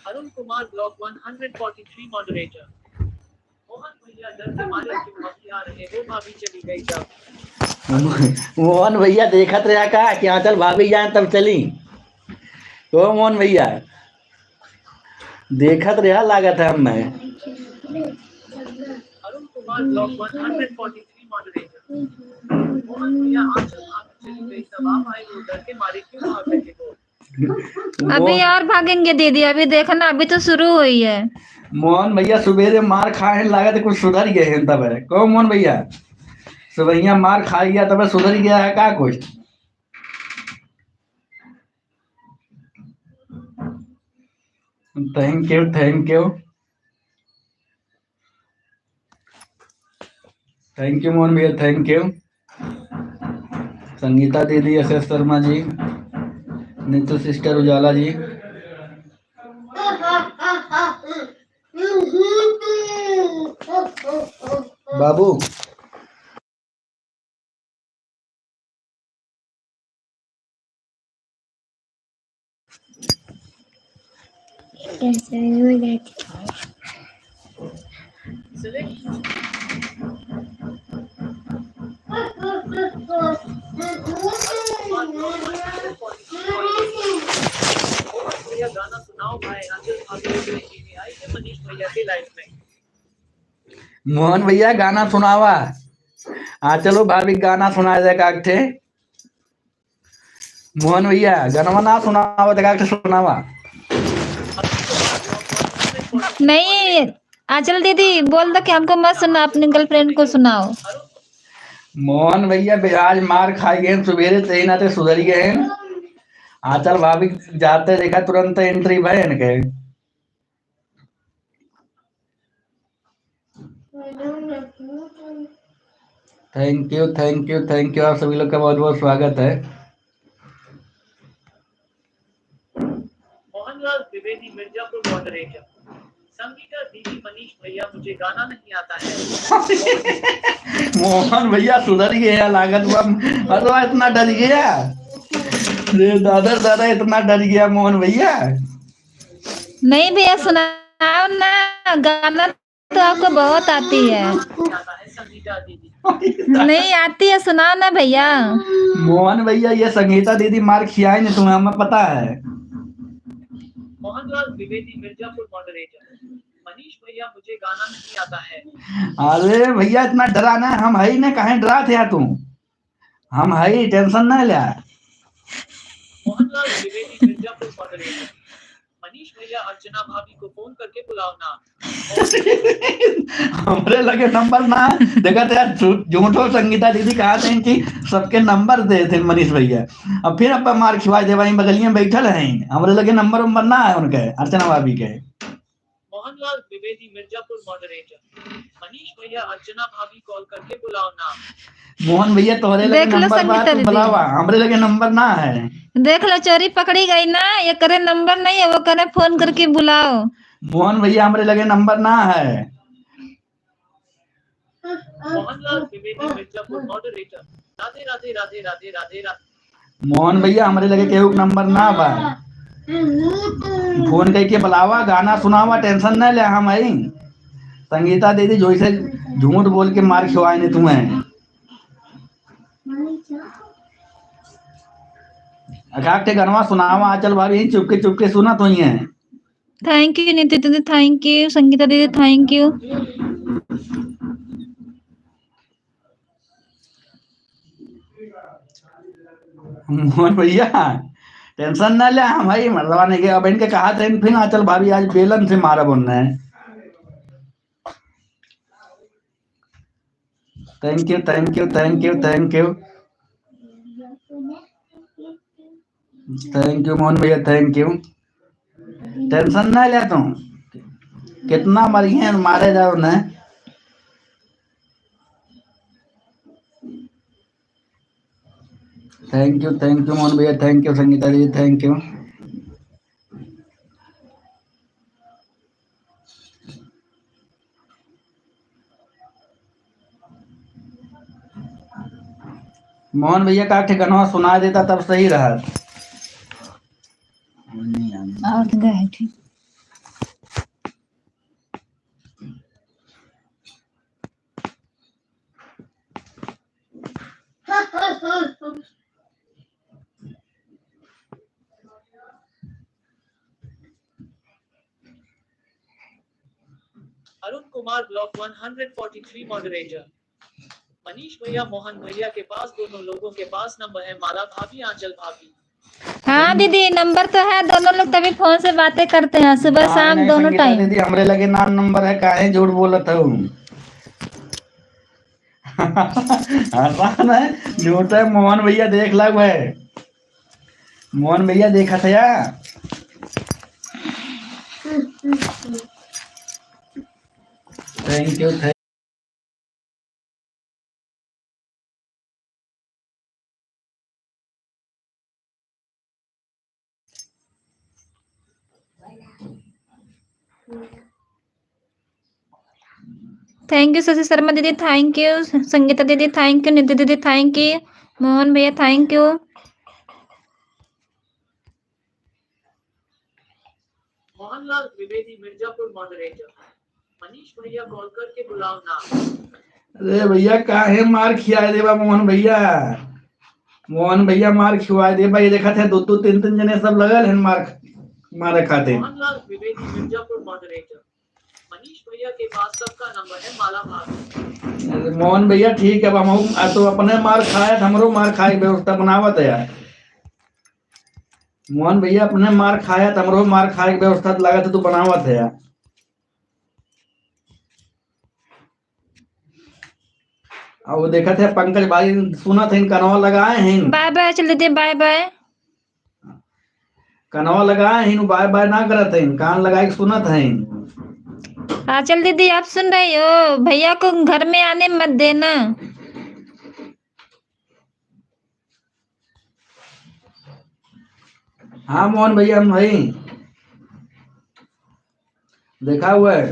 Arun Kumar blog 143 moderator. मोहन भैया डर के मारे क्यों अभी आ रहे हो? भाभी चली गई जब। मोहन भैया देखत रहा का कि आंचल भाभी जाए तब चली। तो मोहन भैया देखत रहा लागत है मैं। Arun Kumar blog 143 moderator. मोहन भैया आंचल भाभी चली गई तब आप आए हो, डर के मारे क्यों भाग रहे हो? अभी और भागेंगे दीदी, अभी देखना, अभी तो शुरू हुई है। मोहन भैया सुबह मार खाए लागत कुछ सुधर गए हैं तब है। कहो मोहन भैया सुबह मार खा गया तब सुधर गया है का कुछ? Thank you. Thank you Mohan भैया, थैंक यू। संगीता दीदी, एस एस शर्मा जी, नीतू सिस्टर, उजाला जी। बाबू कैसे हो जाती Select भैया गाना सुनाओ भाई। आंचल भाभी ने टीवी आई है मनीष भैया की लाइफ में। मोहन भैया गाना सुनावा। हाँ चलो भाभी गाना सुना दे कागठे। मोहन भैया गाना ना सुनावा तो कागठे सुनावा। नहीं आंचल दीदी बोल दो कि हमको मत सुना, अपनी गर्लफ्रेंड को सुनाओ। मोहन भैया आज मार खाई गए सुबेरे से ही ना ते सुधर गए हैं। आंचल भाभी जाते देखा तुरंत एंट्री भय इनके। Thank you thank you thank you, आप सभी लोग का बहुत बहुत स्वागत है। मोहनलाल द्विवेदी, मिर्जापुर मॉडरेटर। संगीता दीदी, मनीष भैया मुझे गाना नहीं आता है। मोहन भैया सुधर गया लागत हुआ। अरे इतना डर गया रे दादा, दादा इतना डर गया मोहन भैया। नहीं भैया सुनाओ ना, गाना तो आपको बहुत आती है। आता है संगीता दीदी। नहीं आती है, सुनाओ ना भैया। मोहन भैया ये संगीता दीदी मार खियाई नहीं तुम्हें, हमें पता है। मोहनलाल द्विवेदी, मिर्जापुर मॉडरेटर। मनीष भैया मुझे गाना नहीं आता है। अरे भैया इतना डरा ना, हम है ही ना, कहीं डरा थे तुम। हम है ही, टेंशन ना लिया। मोहनलाल द्विवेदी, मिर्जापुर मॉडरेटर। मनीष भैया अर्चना भाभी को फोन करके बुलाओ ना। हमरे लगे नंबर ना देखा था यार, झूठो संगीता दीदी कहा थे कि सबके नंबर दे थे मनीष भैया। अब फिर अब मार खिवा दे, वहीं बगलिया में बैठल हैं, हमरे लगे नंबर उम्बर ना है उनके, अर्चना भाभी के। मोहनलाल द्विवेदी, मिर्जापुर मॉडरेटर। मनीष भैया अर्चना भाभी कॉल करके बुलाओ ना। मोहन भैया तोहरे लगे देख लो नंबर संगीता बात दीदी। बुलावा, हमरे लगे नंबर ना है। देख लो चोरी पकड़ी गई ना, ये करे नंबर नहीं है, वो करे फोन करके बुलाओ। मोहन भैया हमरे लगे नंबर ना है। मोहनलाल द्विवेदी, मिर्जापुर मॉडरेटर। राधे राधे राधे राधे राधे राधे। मोहन भैया हमरे लगे केहू के नंबर ना बा। फोन करके बुलावा, गाना सुनावा, टेंशन ना ले, हम आई। संगीता दीदी जो से झूठ बोल के मार खिवाए ने तुम्हें। अकाटे गनवा सुनावा आंचल भाभी, चुपके चुपके सुना तो ही है। थैंक यू नीति दीदी, थैंक यू संगीता दीदी, थैंक यू। मोहन भैया टेंशन ना ले, हम भाई मरवा नहीं गए। अब इनके कहा था फिर आंचल भाभी आज बेलन से मारा बोलना है। Thank you thank you thank you thank you thank you Mohan भैया, थैंक यू। टेंशन ना ले तुम, कितना मरी हैं मारे जाओ ना। थैंक यू मोहन भैया, thank you Sangeeta ji, thank you. Mohan भैया का ठिकाना सुना देता तब सही रहा। और गए ठीक। Arun Kumar, block 143 moderator. मनीष भैया मोहन भैया के पास दोनों लोगों के पास नंबर है, माला भाभी आंचल भाभी। हाँ दीदी नंबर तो है, दोनों लोग तभी फोन से बातें करते हैं सुबह शाम दोनों टाइम। दीदी हमरे लगे नाम नंबर है, काहे झूठ बोलत हूँ। आसान है, झूठ है। मोहन भैया देख लग है, मोहन भैया देखा था यार। Thank you. Thank you Shashi Sharma दीदी, थैंक यू संगीता दीदी, थैंक यू निधि दीदी, थैंक यू मोहन भैया, thank you. Mohanlal Dwivedi Mirzapur moderator. Manish भैया कॉल करके बुलाओ ना। अरे भैया काहे मार खिया देवा मोहन भैया, मोहन भैया मार खिवा दे भाई। देखा थे दो तीन तीन जने सब लगल हैं मारे खाते। मोहनलाल द्विवेदी मिर्जापुर मॉडरेटर। मनीष भैया के पास सबका नंबर है, माला भाभी। अरे मोहन भैया ठीक है, हम तो अपने मार खाए हमरो मार खाए व्यवस्था बनावत है यार। मोहन भैया अपने मार खाया हमरो मार खाए के व्यवस्था लगा तो बनावत है यार। अब वो देखा थे पंकज भाई सुना थे कनवा लगाए हैं, बाय बाय चल दीदी, बाय बाय। कनवा लगाए हैं बाय बाय ना करत हैं, कान लगा के सुनत हैं। हाँ चल दीदी, आप सुन रही हो, भैया को घर में आने मत देना। हाँ मोहन भैया हम भाई देखा हुआ है,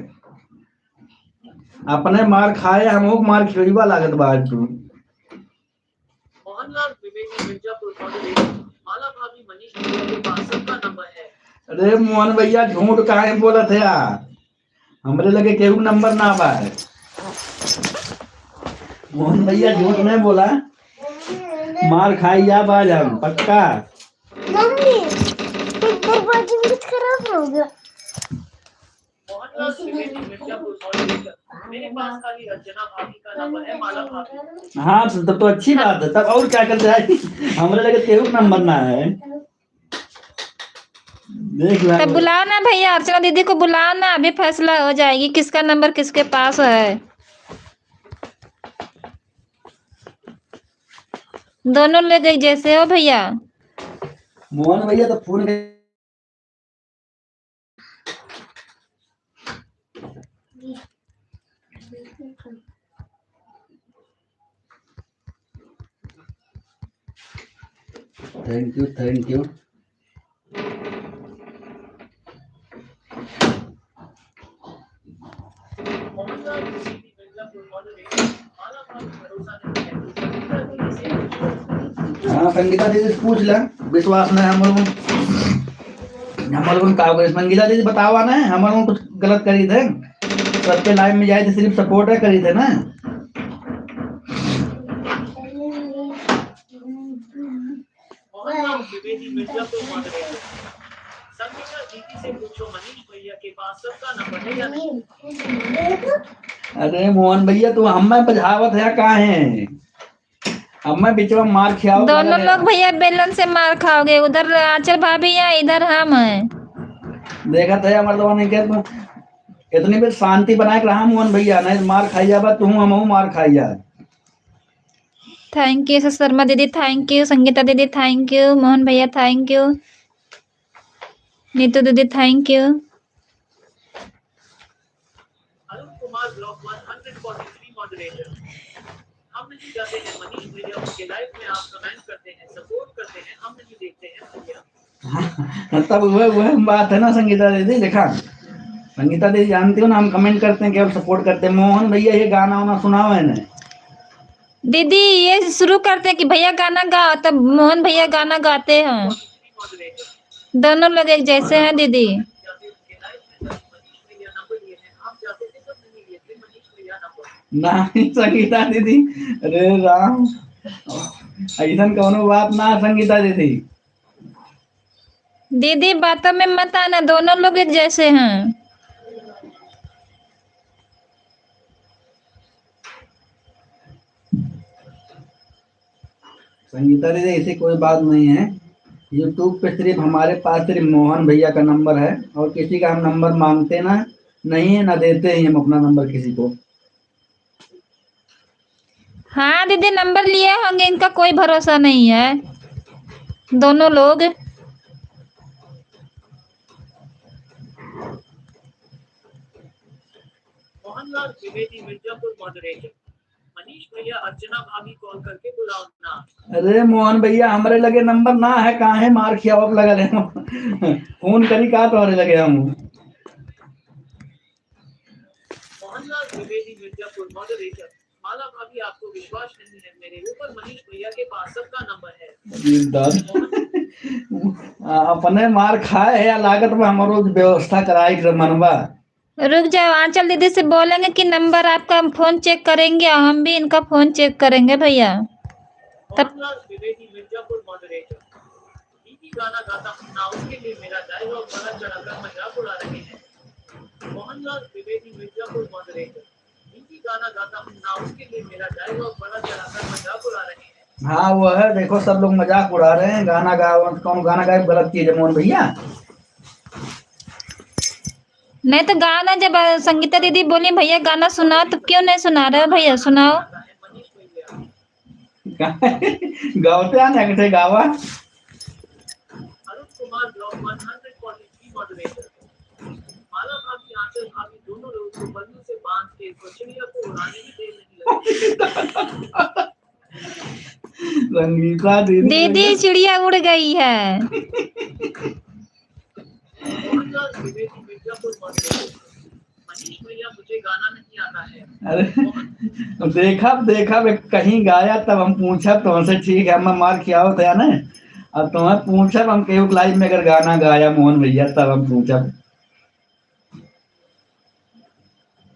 अपने मार खाए हम मार खिलवा लागत बाहर तू। मोहनलाल द्विवेदी मिर्जापुर मॉडरेटर। माला भाभी मनीष भैया के पास सबका नंबर है। अरे मोहन भैया झूठ काहे बोलत है यार, हमरे लगे केहू नंबर ना बा। मोहन भैया झूठ नहीं बोला, मार खाई जा बाज हम पक्का। मम्मी दरवाजे में कुछ खराब हो गया। मोहनलाल द्विवेदी मिर्जापुर मॉडरेटर। मेरे पास खाली रचना भाभी का नंबर है, माला भाभी। हाँ तब तो अच्छी बात है, तब और क्या करते हैं, हमरे लगे केहू नंबर ना है। देख ला तब बुलाओ ना भैया, अर्चना दीदी को बुलाओ ना, अभी फैसला हो जाएगी किसका नंबर किसके पास है। दोनों लोग एक जैसे हो भैया। मोहन भैया तो phone thank you thank you. Mohanlal Dwivedi Mirzapur moderator. Mala भाभी भरोसा नहीं है। संगीता दीदी से पूछो। हाँ संगीता दीदी से पूछ ले, विश्वास नहीं हम लोग का संगीता दीदी बतावा ना हम लोग कुछ गलत करी थे, सब पे लाइव में जाए थे सिर्फ सपोर्ट है करी थे ना। मोहनलाल द्विवेदी मिर्जापुर मॉडरेटर। संगीता दीदी से पूछो मनीष भैया के पास सबका नंबर है या नहीं। अरे मोहन भैया तू हमें बझावत है काहे, हमें बीचवा मार खियाओ। दोनों लोग भैया बेलन से मार खाओगे, उधर आंचल भाभी है, इधर हम हैं। देखा था मर्दवा ने क्या तू इतनी भी शांति बनाए के रहा मोहन भैया, नहीं मार खाई जाबा तू हम मार खाई जा। थैंक यू शर्मा दीदी, थैंक यू संगीता दीदी, थैंक यू मोहन भैया, थैंक यू नीतू दीदी, thank you. Arun Kumar block 143 moderator. हम नहीं जाते हैं मनीष भैया के लाइव में, आप कमेंट करते हैं, सपोर्ट करते हैं, हम नहीं देखते हैं भैया। तब वह बात है ना संगीता दीदी, देखा संगीता दीदी जानती हो ना हम कमेंट करते हैं कि सपोर्ट करते हैं। मोहन भैया ये गाना वाना सुनाओ है ना दीदी, ये शुरू करते हैं कि भैया गाना गाओ, तब मोहन भैया गाना गाते हैं। मॉडरेटर। दोनों लोग एक जैसे हैं दीदी। जाते उनके लाइव में तब मनीष भैया नंबर लिए हैं, आप जाते थे तब नहीं लिए थे मनीष भैया नंबर। नहीं संगीता दीदी, अरे राम ऐसा कौनो बात ना संगीता दीदी। दीदी बातों में मत आना, दोनों लोग एक जैसे हैं। संगीता दीदी ऐसी कोई बात नहीं है, यूट्यूब पे सिर्फ हमारे पास सिर्फ मोहन भैया का नंबर है और किसी का हम नंबर मांगते ना नहीं है ना देते हैं हम अपना नंबर किसी को। हाँ दीदी नंबर लिए होंगे, इनका कोई भरोसा नहीं है दोनों लोग। मोहनलाल द्विवेदी मिर्जापुर मॉडरेटर। मनीष भैया अर्चना भाभी कॉल करके बुलाओ ना। अरे मोहन भैया हमारे लगे नंबर ना है, काहे मार खिया लगल है फोन करी का तोरे लगे हम। मोहनलाल द्विवेदी मिर्जापुर मॉडरेटर। माला भाभी आपको विश्वास नहीं है मेरे ऊपर, मनीष भैया के पास सबका नंबर है। अपने मार खाए है या लागत में हमारो व्यवस्था कराई मनवा। रुक जाओ, आंचल दीदी से बोलेंगे कि नंबर आपका फोन चेक करेंगे और हम भी इनका फोन चेक करेंगे भैया। मोहनलाल द्विवेदी मिर्जापुर मॉडरेटर। दीदी गाना गाता हूँ ना, उसके लिए मेरा डायलॉग बड़ा चढ़ाकर मजाक उड़ा रहे हैं। मोहनलाल द्विवेदी मिर्जापुर मॉडरेटर। दीदी गाना गाता हूँ ना, उसके लिए मेरा डायलॉग बड़ा चढ़ाकर मजाक उड़ा रहे हैं। हाँ वो है, देखो सब लोग मजाक उड़ा रहे हैं। गाना गाओ, कौन गाना गाए गलत चीज है मोहन भैया। नहीं तो गाना, जब संगीता दीदी बोली भैया गाना सुनाओ तो क्यों नहीं सुना रहे हो भैया, सुनाओ। गावते आने अगटे गावा। Arun Kumar block 143 moderator. माला भाभी आंचल भाभी दोनों लोगों को बल्लू से बांध के चिड़िया को उड़ाने की देर नहीं लगी। संगीता दीदी चिड़िया उड़ गई है। मोहनलाल द्विवेदी मिर्जापुर मॉडरेटर। मनीष भैया मुझे गाना नहीं आता है। अरे देखा कहीं गाया तब हम पूछा तुमसे, ठीक है हम मार खियाओ था ना। अब तुम्हें पूछा हम केहू लाइव में अगर गाना गाया मोहन भैया तब हम पूछा।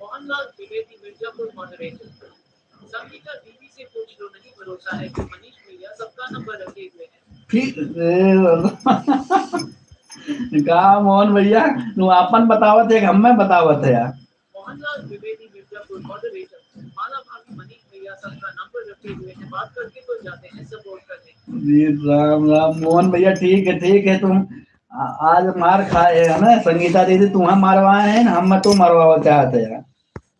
मोहनलाल द्विवेदी मिर्जापुर मॉडरेटर। संगीता दीदी से पूछ लो, नहीं भरोसा है कि मनीष भैया सबका नंबर रखे हुए हैं। का मोहन भैया तू अपन बतावत है, हमें बतावत है यार। मोहनलाल द्विवेदी मिर्जापुर मॉडरेटर। माला भाभी मनीष भैया सबका नंबर रखे हुए हैं, बात करके तो जाते हैं सपोर्ट करने। जी राम राम मोहन भैया, ठीक है तुम आज मार खाए है ना। संगीता दीदी तुम्हें मारवाए हैं, हम तो मरवा चाहते हैं।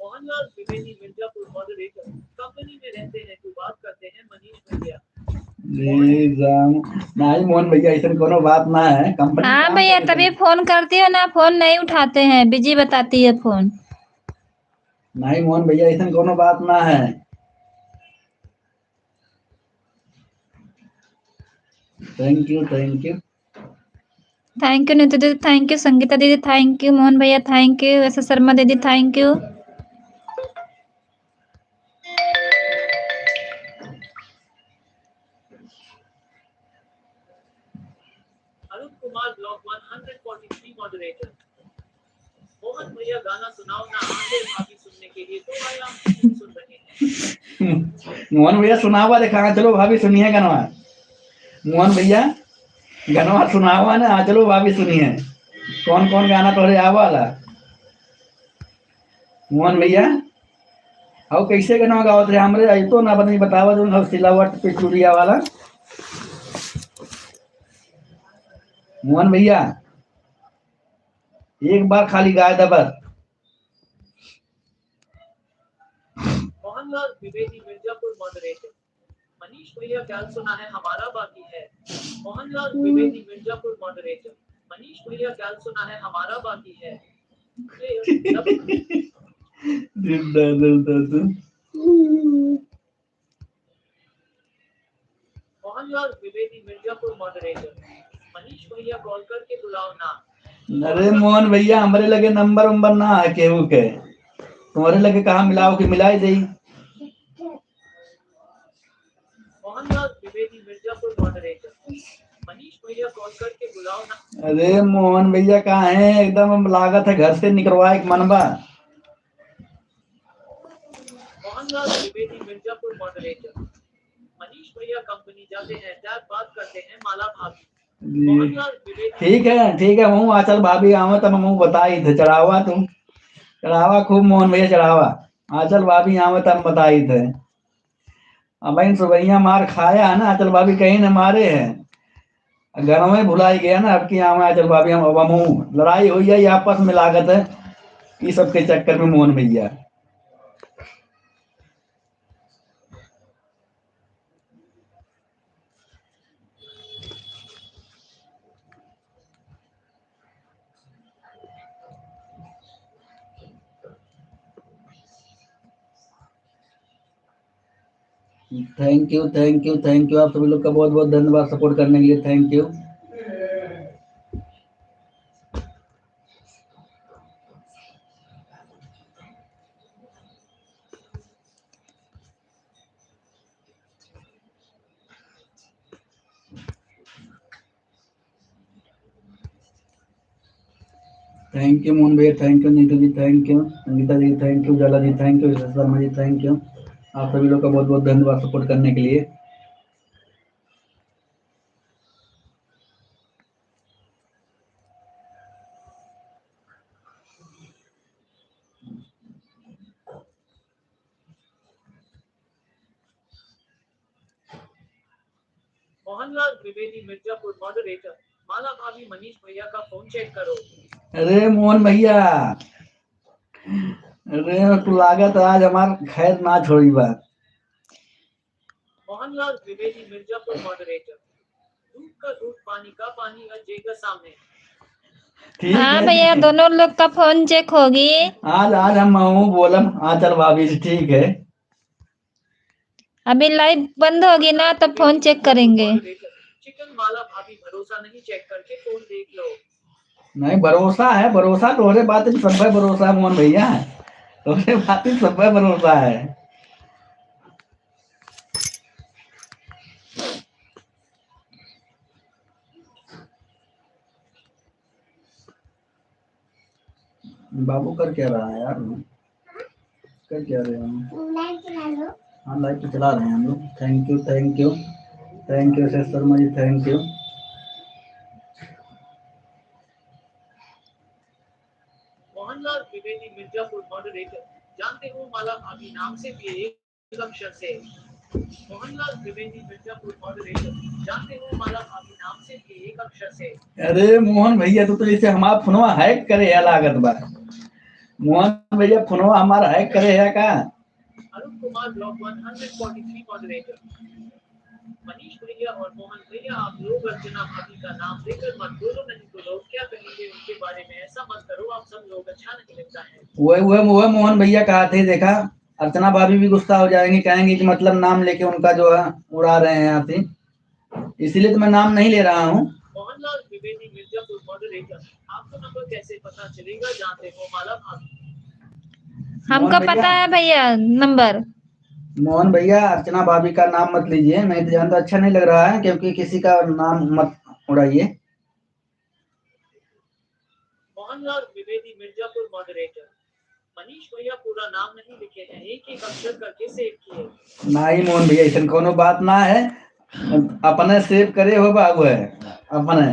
मोहनलाल द्विवेदी मिर्जापुर मॉडरेटर। कंपनी में रहते हैं तो बात करते हैं मनीष भैया। जी राम नहीं मोहन भैया, ऐसा कोनो बात ना है। कंपनी हाँ भैया, तभी फोन करती हो ना, फोन नहीं उठाते हैं, बिजी बताती है फोन। नहीं मोहन भैया, ऐसा कोनो बात ना है। Thank you thank you Neetu दीदी, थैंक यू संगीता दीदी, थैंक यू मोहन भैया, थैंक यू एस शर्मा दीदी, thank you. Arun Kumar block 143 moderator. Mohan भैया गाना सुनाओ ना, आंचल भाभी सुनने के लिए तो आया, सुन रहे हैं। मोहन भैया सुनावा देखा, चलो भाभी सुनिए गनवा। मोहन भैया गनवा सुनावा ना, चलो भाभी सुनिए। कौन कौन गाना तोहरे आवाला मोहन भैया? और कैसे गाना गावत रहे हमरे आई तो ना बनी बतावा जो सिलावट पे चूड़िया वाला। मोहन भैया एक बार खाली गाय दबर। मोहनलाल द्विवेदी मिर्जापुर मॉडरेटर। मनीष भैया क्या सुना है हमारा बाकी है। मोहनलाल द्विवेदी मिर्जापुर मॉडरेटर। मनीष भैया क्या सुना है हमारा बाकी है। मोहनलाल द्विवेदी मिर्जापुर मॉडरेटर। मनीष भैया कॉल करके बुलाओ ना। अरे मोहन भैया हमारे लगे नंबर उम्बर ना है केहू के, तुम्हारे लगे कहाँ मिलाओ कि मिलाई दे। मोहनलाल द्विवेदी मिर्जापुर मॉडरेटर। मनीष भैया कॉल करके बुलाओ ना। अरे मोहन भैया कहाँ है, एकदम लागत है घर से निकलवाए मनबा। मोहनलाल द्विवेदी मिर्जापुर मॉडरेटर। मनीष भैया कंपनी जाते हैं, टैब बात करते हैं माला भाभी। ठीक है हूँ आचल भाभी आवा तब हम बताई थे चढ़ावा तुम चढ़ावा खूब मोहन भैया चढ़ावा। आचल भाभी आवा तब बताई थे। अब इन सुबैया मार खाया है ना, आचल भाभी कहीं न मारे हैं घर में भुलाई गया ना। अब की आवा आचल भाभी हम अब लड़ाई हुई है आपस में लागत है ये सब के चक्कर में मोहन भैया। थैंक यू आप सभी लोग का बहुत बहुत धन्यवाद सपोर्ट करने के लिए, thank you. Thank you Mohan भैया, thank you Neetu ji, thank you Sangeeta ji, thank you Jala ji, thank you Sharma ji, thank you. आप सभी लोग का बहुत बहुत धन्यवाद सपोर्ट करने के लिए। मोहनलाल द्विवेदी मिर्जापुर मॉडरेटर। माला भाभी मनीष भैया का फोन चेक करो। अरे मोहन भैया, अरे तू लागत आज हमार खैर ना छोड़ी बात। मोहनलाल द्विवेदी मिर्जापुर मॉडरेटर। दूध का दूध, पानी का पानी, अजय का सामने। ठीक हाँ है भैया, दोनों लोग का फोन चेक होगी। आज हम हूँ बोलम। हाँ चल भाभी जी, ठीक है। अभी लाइव बंद होगी ना तब फोन चेक करेंगे। चिकन माला भाभी भरोसा नहीं, चेक करके फोन देख लो। नहीं भरोसा है, भरोसा तोहरे बात में सब पे भरोसा है मोहन भैया, तोहरे बात में सब पे भरोसा है। बाबू कर क्या रहा है यार, कर क्या रहे हैं? लाइट चला लो। हाँ लाइट तो चला रहे हैं हम लोग। Thank you thank you thank you Sharma ji, thank you. Mohanlal Dwivedi Mirzapur moderator. जानते हो माला भाभी नाम से भी एक अक्षर से। मोहनलाल द्विवेदी मिर्जापुर मॉडरेटर। जानते हो माला भाभी नाम से भी एक अक्षर से। अरे मोहन भैया, तू तो इसे हमारा फोनवा हैक करे है लागत बा। मोहन भैया फोनवा हमारा हैक करे है का? Arun Kumar block 143 moderator. मनीष भैया और मोहन भैया, आप लोग अर्चना भाभी का नाम लेकर मत बोलो, नहीं तो लोग क्या कहेंगे उनके बारे में। ऐसा मत करो, आप सब लोग अच्छा नहीं लगता है। वो मोहन भैया कहा थे, देखा अर्चना भाभी भी गुस्सा हो जाएंगी, कहेंगी कि मतलब नाम लेके उनका जो है उड़ा रहे हैं यहाँ से, इसीलिए तो मैं नाम नहीं ले रहा हूँ। मोहनलाल द्विवेदी मिर्जापुर मॉडरेटर। आपको नंबर कैसे पता चलेगा, जानते हो माला भाभी? हमको पता है भैया नंबर। मोहन भैया, अर्चना भाभी का नाम मत लीजिए, नहीं तो जानता अच्छा नहीं लग रहा है, क्योंकि किसी का नाम मत उड़ाइए। मोहनलाल द्विवेदी मिर्जापुर मॉडरेटर। मनीष भैया पूरा नाम नहीं लिखे हैं, एक एक अक्षर करके सेव किए। नहीं मोहन भैया, ऐसा कोनो बात ना है, अपने सेव करे हो बाबू है अपने।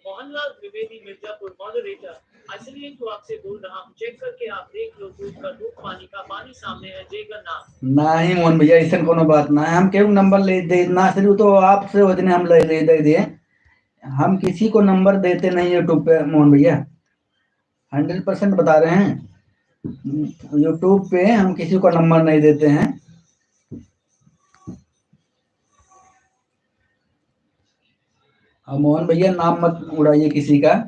मोहनलाल द्विवेदी मिर्जापुर मॉडरेटर। इसलिए तो आपसे बोल रहा हूँ, चेक करके आप देख लो। दूध का दूध, पानी का पानी, सामने है जय का नाम। नहीं मोहन भैया, ऐसा कोनो बात ना है, हम क्यों नंबर ले दे ना, सिर्फ तो आपसे उतने हम ले दे दिए, हम किसी को नंबर देते नहीं यूट्यूब पे मोहन भैया, 100% बता रहे हैं। यूट्यूब पे हम किसी को नंबर नहीं देते हैं। और मोहन भैया नाम मत उड़ाइए किसी का,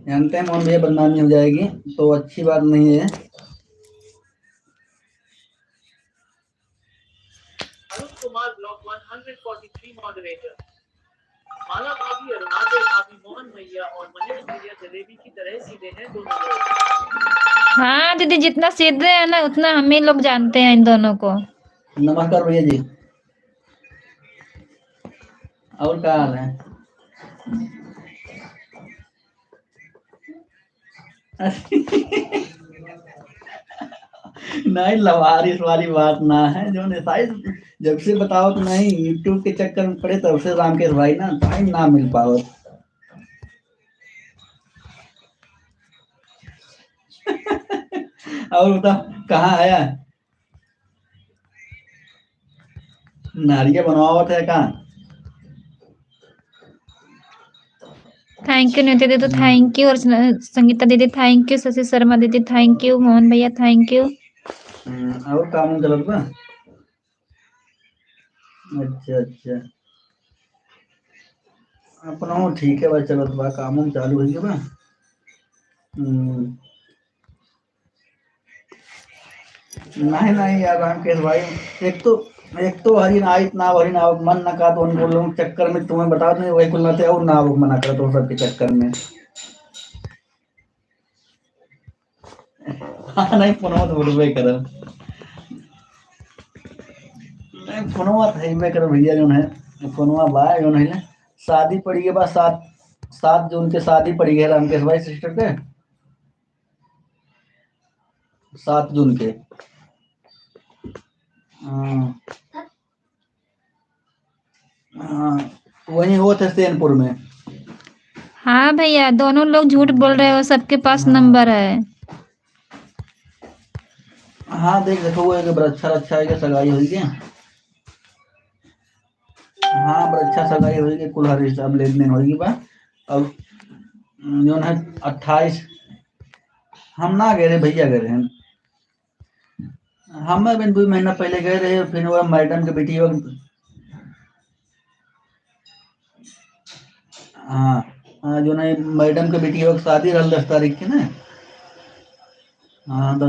जानते हैं मोहन भैया बदनामी हो जाएगी, तो अच्छी बात नहीं है। Arun Kumar block 143 moderator. माला भाभी, अरुणाचल भाभी, मोहन भैया और मनीष भैया जलेबी की तरह सीधे हैं दोनों लोग। हाँ दीदी, जितना सीधे है ना उतना हम ही लोग जानते हैं इन दोनों को। नमस्कार भैया जी, और क्या हाल है? नहीं लवारिस वाली बात ना है, जो शायद जब से बताओ तो नहीं, यूट्यूब के चक्कर में पड़े तब से रामकेश भाई ना टाइम ना मिल पाओ। और बता कहाँ है? नारियल बनवावत है कहाँ? थैंक यू नित्य दीदी, थैंक यू। और संगीता दीदी थैंक यू, शशि शर्मा दीदी थैंक यू, मोहन भैया थैंक यू। और काम चलत बा? अच्छा अच्छा, अपना ठीक है भाई, चलत बा, काम चालू है बा। नहीं नहीं यार रामकेश भाई, एक तो हरिन आई ना, हरिन आओ मन ना का, तो उन बोल चक्कर में तुम्हें बता नहीं वही कुल थे, और ना वो मना कर तो सबके चक्कर में। हाँ नहीं फोनवा तो बोलबे कर, नहीं फोनवा तो है कर भैया, जो है फोनवा बा, जो है शादी पड़ी है बस 7 जून के शादी पड़ी है रामकेश भाई सिस्टर के, 7 जून के। हाँ हाँ, वहीं वो थे सैनपुर में। हाँ भैया, दोनों लोग झूठ बोल रहे हो, सबके पास हाँ नंबर है। हाँ, देख देखो वो एक बरच्छा रच्छा है, सगाई हुई है। हाँ बरच्छा सगाई हुई है, कुल हर हिसाब लेन देन होगी बा। अब जो है 28 हम ना गए रहे, भैया गए रहे। हम बिन 2 महीना पहले गए रहे, फिर वो मैडम के बेटी वक्त। हाँ हाँ, जो ना मैडम के बेटी वक्त शादी रहा 10 तारीख के ना। हाँ तो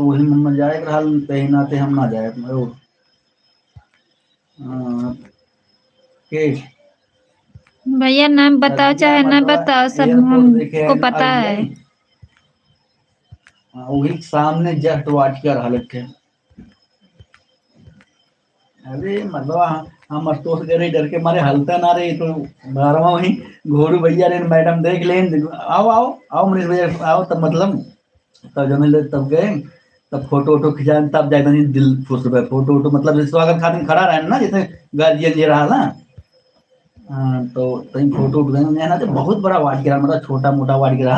वही मम्मा जाए रहा, तही नाते हम ना जाए। हाँ, के भैया नाम बताओ भैया चाहे ना मतलब बताओ, सब एयरपोर्ट देखे हमको पता है। RBI, वही सामने जस्ट वाटिका हालत है। अरे मतलब हम अफसोस करे डर के मारे हलता ना रहे, तो बारवा वही घोरू भैया ने मैडम देख लें, आओ आओ आओ मनीष भैया आओ, तब मतलब तब जमे तब गए, तब फोटो वोटो खिंचाए, तब जाकर नहीं दिल खुश हो गया। फोटो वोटो मतलब स्वागत खातिर खड़ा रहे ना, जैसे गार्जियन ये रहा ना। हाँ, तो कहीं फोटो उठ गए ना, तो बहुत बड़ा वाट गिरा, मतलब छोटा मोटा वाट गिरा।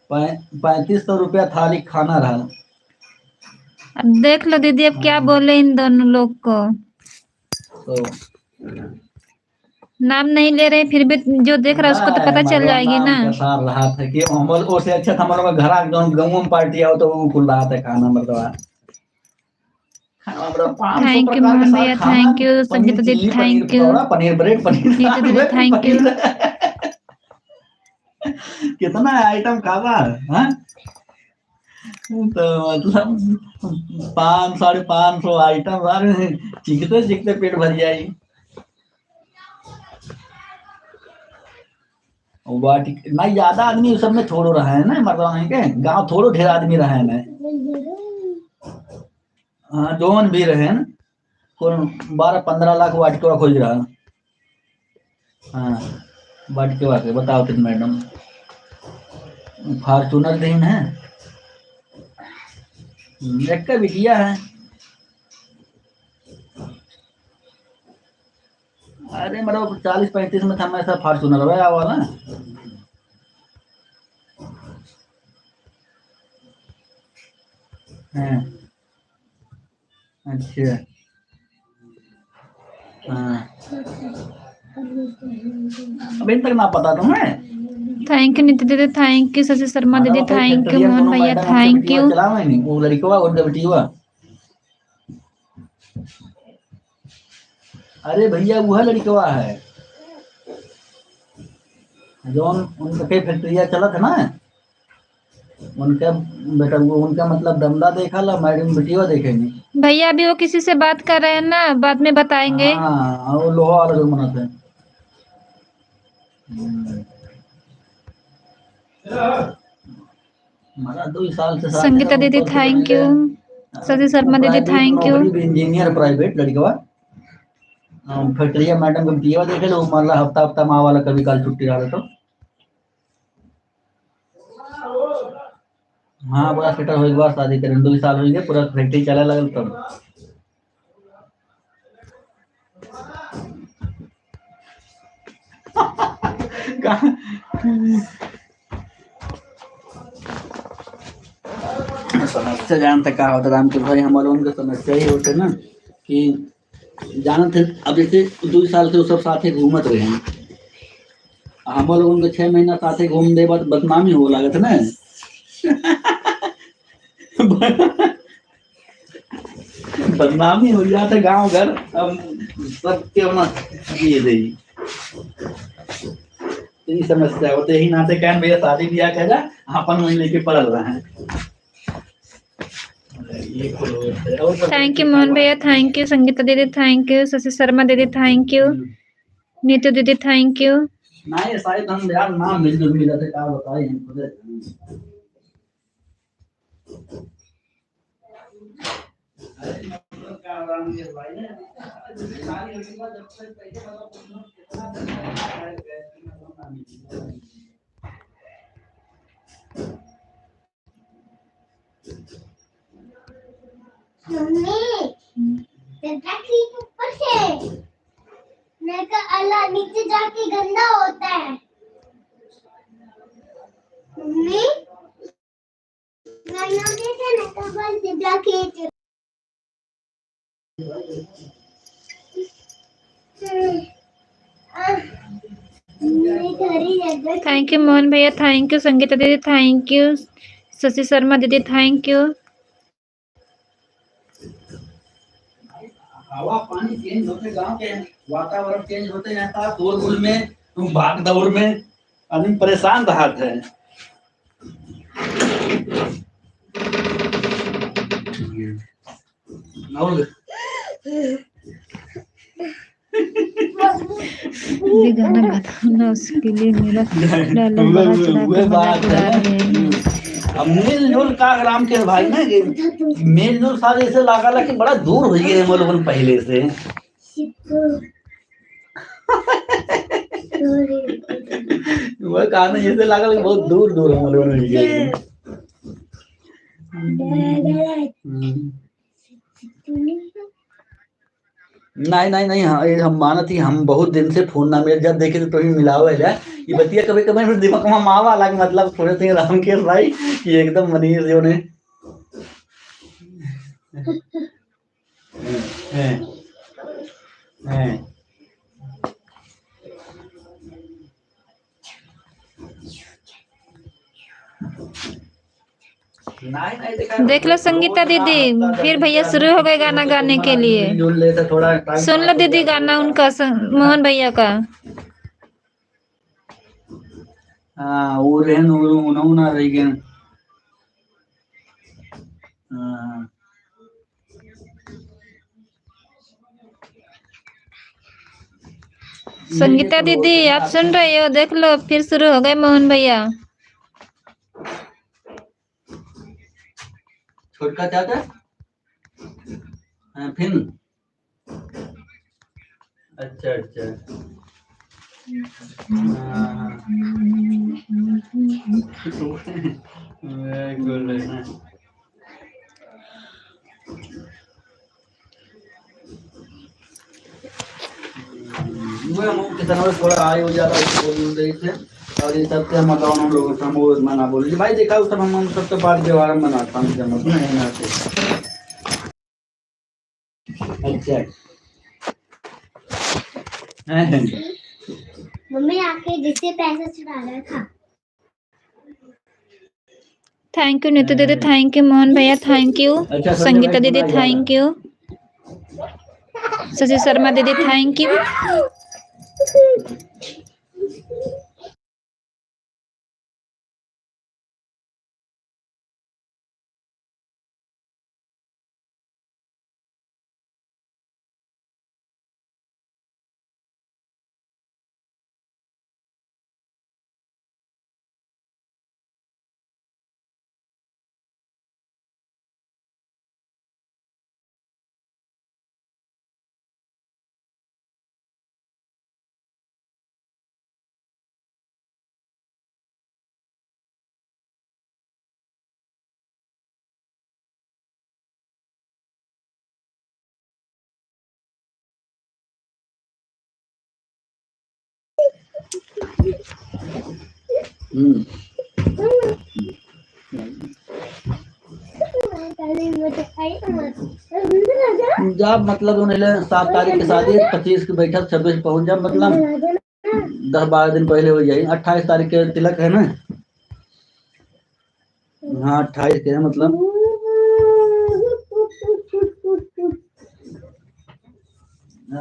3500 रुपया थाली खाना रहा। अब देख लो दीदी, अब क्या बोले इन दोनों लोग को। तो नाम नहीं ले रहे, फिर भी जो देख रहा है उसको तो पता चल जाएगी ना। सार रहा था कि अमल ओसे अच्छा था, हमारे घर गाँव में पार्टी आओ तो वो खुल रहा था खाना, मतलब खाना मतलब 500 थैंक यू प्रकार के मोहन साग भैया, खाना, थैंक यू पनीर संगीता दीदी, chilli, paneer thank you pakora, paneer bread, paneer Neetu naan, दीदी, थैंक यू। कितना आइटम खावा है, हाँ? तो मतलब 500-550 आइटम सारे चीखते चीखते पेट भर जाएगी। ना ज्यादा आदमी सब में थोड़ो रहा है ना, मतलब नहीं के गांव थोड़ो ढेर आदमी रहा है ना। हाँ जोन भी रहे न, कुल 12-15 लाख वाटिका खोज रहा। हाँ वाटिका के बताओ कितना मैडम, फॉर्चूनर दिन है, एक का बिटिया है। अरे मतलब 40-35 में था, मैं ऐसा फॉर्चूनर है वाला। हाँ अच्छा। हाँ अभी तक ना पता तुम्हें। थैंक यू नीतू दीदी, थैंक यू शशि शर्मा दीदी, मतलब थैंक यू फैक्ट्रिया मोहन कोनो भैया, मैडम उनके थैंक बेटिया यू। चलावे नहीं, वो लड़कवा उनके बेटिया। अरे भैया वो लड़कवा है जो उनके फैक्ट्रिया चला था ना, उनका बेटा वो, उनका मतलब धंधा देखा ला, मैडम बेटिया देखेंगे। भैया अभी वो किसी से बात कर रहे हैं ना, बाद में बताएंगे। हाँ वो लोहा वाला जो बनाते हैं। हमारा 2 साल से साथ है, संगीता दीदी ऊपर से थैंक पहले यू, शशि शर्मा दीदी प्राइवेट थैंक यू। नौकरी भी, इंजीनियर प्राइवेट लड़कवा। फैक्ट्रिया मैडम के बेटिया देखे लो, मतलब हफ्ता हफ्ता माँ वाला कभी काल छुट्टी रहा तो। हाँ पूरा सेटल हो, एक बार शादी करें, 2 साल हो गए, पूरा फैक्ट्री चला लगल तब। समस्या जानते का होता राम के भाई, हमारे उनके समस्या ही होते ना कि जानते, अब जैसे 2 साल से वो सब साथे घूमत रहे हैं, हम लोगों के 6 महीना साथे घूम दे बाद बदनामी हो लागत ना। बदनामी हो जाते गांव घर, अब सब के होना ये दे यही समस्या होते ही नाते कहन भैया शादी ब्याह कर जा, अपन वहीं लेके पड़ल रहे हैं। थैंक यू मोहन भैया, थैंक यू संगीता दीदी, थैंक यू शशि शर्मा दीदी, थैंक यू नीतू दीदी, थैंक यू। ना ये शायद हम यार नाम मिलजुल मिला थे, क्या बताए हम खुद। ऊपर से मैं कहा अल्लाह नीचे जाके गंदा होता है। मम्मी गाना कैसे ना कबल से जाके थैंक यू मोहन भैया, थैंक यू संगीता दीदी, थैंक यू शशि शर्मा दीदी, थैंक यू। हवा पानी चेंज होते, गांव के वातावरण चेंज होते रहता, शोरगुल में तुम भाग दौड़ में आदमी परेशान रहा है। ये गाना गाना उसके लिए मेरा डायलॉग बड़ा चला के मजाक उड़ा रहे हैं। अब मेल-जोल का राम के भाई ना कि मेल-जोल सारे ऐसे लागला कि बड़ा दूर हो गए हम लोगन पहले से। वो कहानी जैसे लागल कि बहुत दूर हम लोगन हो गए। नहीं हाँ, ये हम मानत ही हम बहुत दिन से फोन ना मिल जब देखे तो ही मिलाओ है ये बतिया कभी कभी फिर दिमाग में मावा अलग मतलब थोड़े से राम के भाई कि एकदम मनीष जो ने हैं देख लो संगीता दीदी, फिर भैया शुरू हो गए गाना गाने के लिए। सुन लो दीदी गाना उनका मोहन भैया का। हाँ वो रहन उन्होंने रही गए। हाँ संगीता दीदी आप सुन रहे हो? देख लो फिर शुरू हो गए मोहन भैया। छोटका चाचा हाँ फिर अच्छा कितना थोड़ा आय हो जाता बोल रही थे और ये सब हम बताओ हम लोग समूह मना बोल भाई देखा उस हम सबके पास व्यवहार में मनाता हूँ जमत नहीं ना अच्छा मम्मी आके जिससे पैसा चुरा रहा था। थैंक यू नीतू दीदी, थैंक यू मोहन भैया, थैंक यू संगीता दीदी, थैंक यू शशि शर्मा दीदी, थैंक यू। जब मतलब उन्हें 7 तारीख की शादी 25 की बैठक 26 पहुंच जब मतलब 10-12 दिन पहले हो जाए 28 तारीख के तिलक है ना। हाँ 28 के है मतलब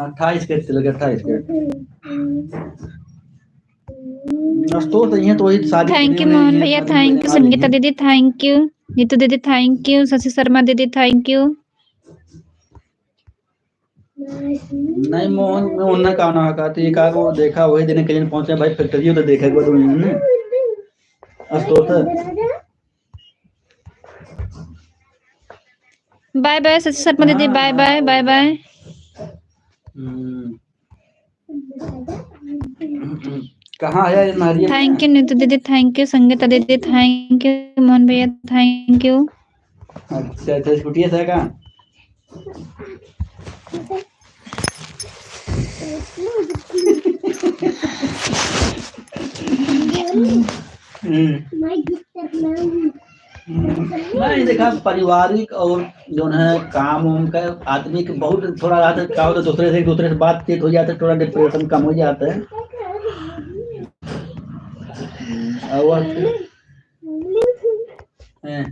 28 के तिलक 28 के तो वही शादी। थैंक यू मोहन भैया, थैंक यू संगीता दीदी, थैंक यू नीतू दीदी, थैंक यू शशि शर्मा दीदी, थैंक यू। नहीं मोहन में उन्ना का ना का तो ये का वो देखा वही दिन कहीं पहुंचे भाई फैक्ट्री तो देखा एक बार उन्होंने अस्तोत बाय बाय शर्मा दीदी, बाय बाय बाय बाय। कहाँ है ये नारियल? थैंक यू नीतू दीदी, थैंक यू संगीता दीदी, थैंक यू मोहन भैया, थैंक यू। अच्छा अच्छा, छुट्टी है कहाँ? नहीं देखा, पारिवारिक और जो है काम वाम का आदमी के बहुत थोड़ा आता क्या होता है, दूसरे से बातचीत हो जाता है, थोड़ा डिप्रेशन कम हो जाता है। और हैं।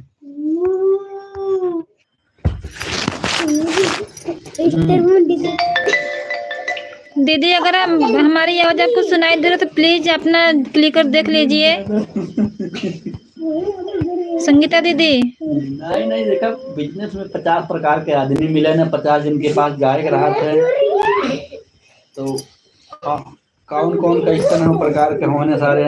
दीदी अगर हमारी आवाज आपको सुनाई दे रहा तो प्लीज अपना क्लिक कर देख लीजिए। संगीता दीदी नहीं नहीं देखा, बिजनेस में 50 प्रकार के आदमी मिले ना, 50 जिनके पास गाय ग्राहक है, तो कौन कौन कैसे प्रकार के होने सारे।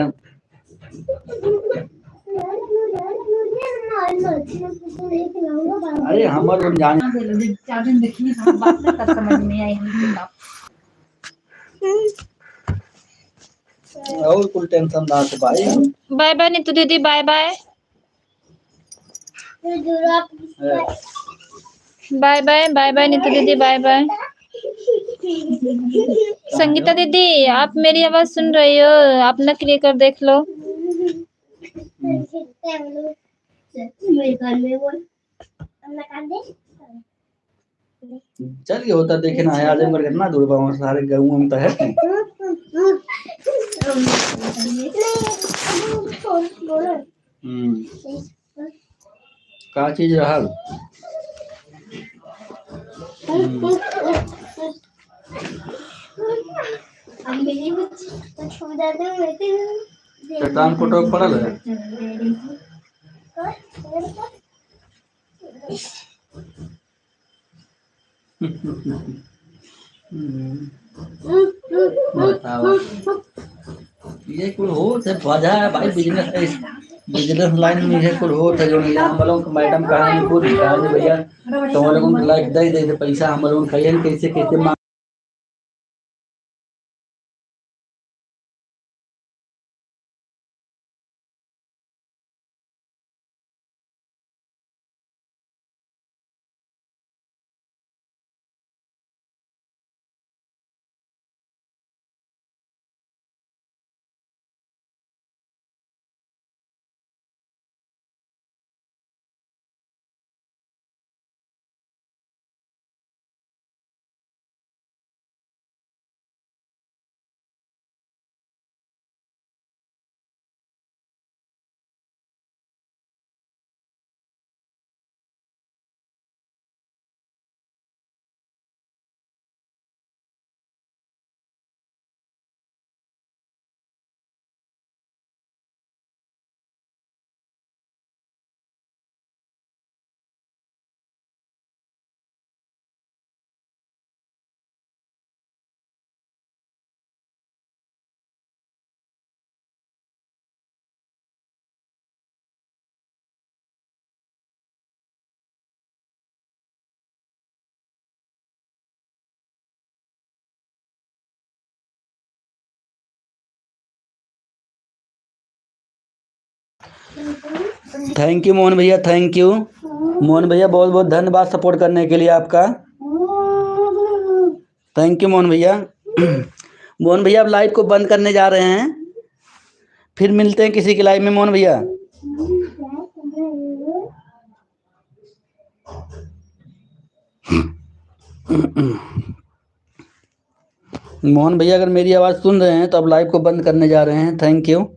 अरे हमारे जाने और कुल टेंशन ना से भाई। बाय बाय नीतू दीदी, bye bye bye bye bye bye Neetu दीदी, बाय बाय। संगीता दीदी आप मेरी आवाज सुन रही हो? आप ना क्लिक कर देख लो। चलिए होता देखे ना है, आजमगढ़ कितना दूर बा, वहाँ सारे गाँव में तो है। का चीज रहा? चट्टान फोटो पड़ल है। ये कुल हो से वजह है भाई, बिजनेस लाइन में ये कुल हो थे, जो हम लोग मैडम कहा पूछ कहा भैया तुम लोगों को लाइक दे पैसा हम लोग खाइए कैसे कैसे मांग। थैंक यू मोहन भैया, थैंक यू मोहन भैया, बहुत बहुत धन्यवाद सपोर्ट करने के लिए आपका। थैंक यू मोहन भैया। मोहन भैया अब लाइव को बंद करने जा रहे हैं, फिर मिलते हैं किसी की लाइव में मोहन भैया। मोहन भैया अगर मेरी आवाज़ सुन रहे हैं तो अब लाइव को बंद करने जा रहे हैं। Thank you.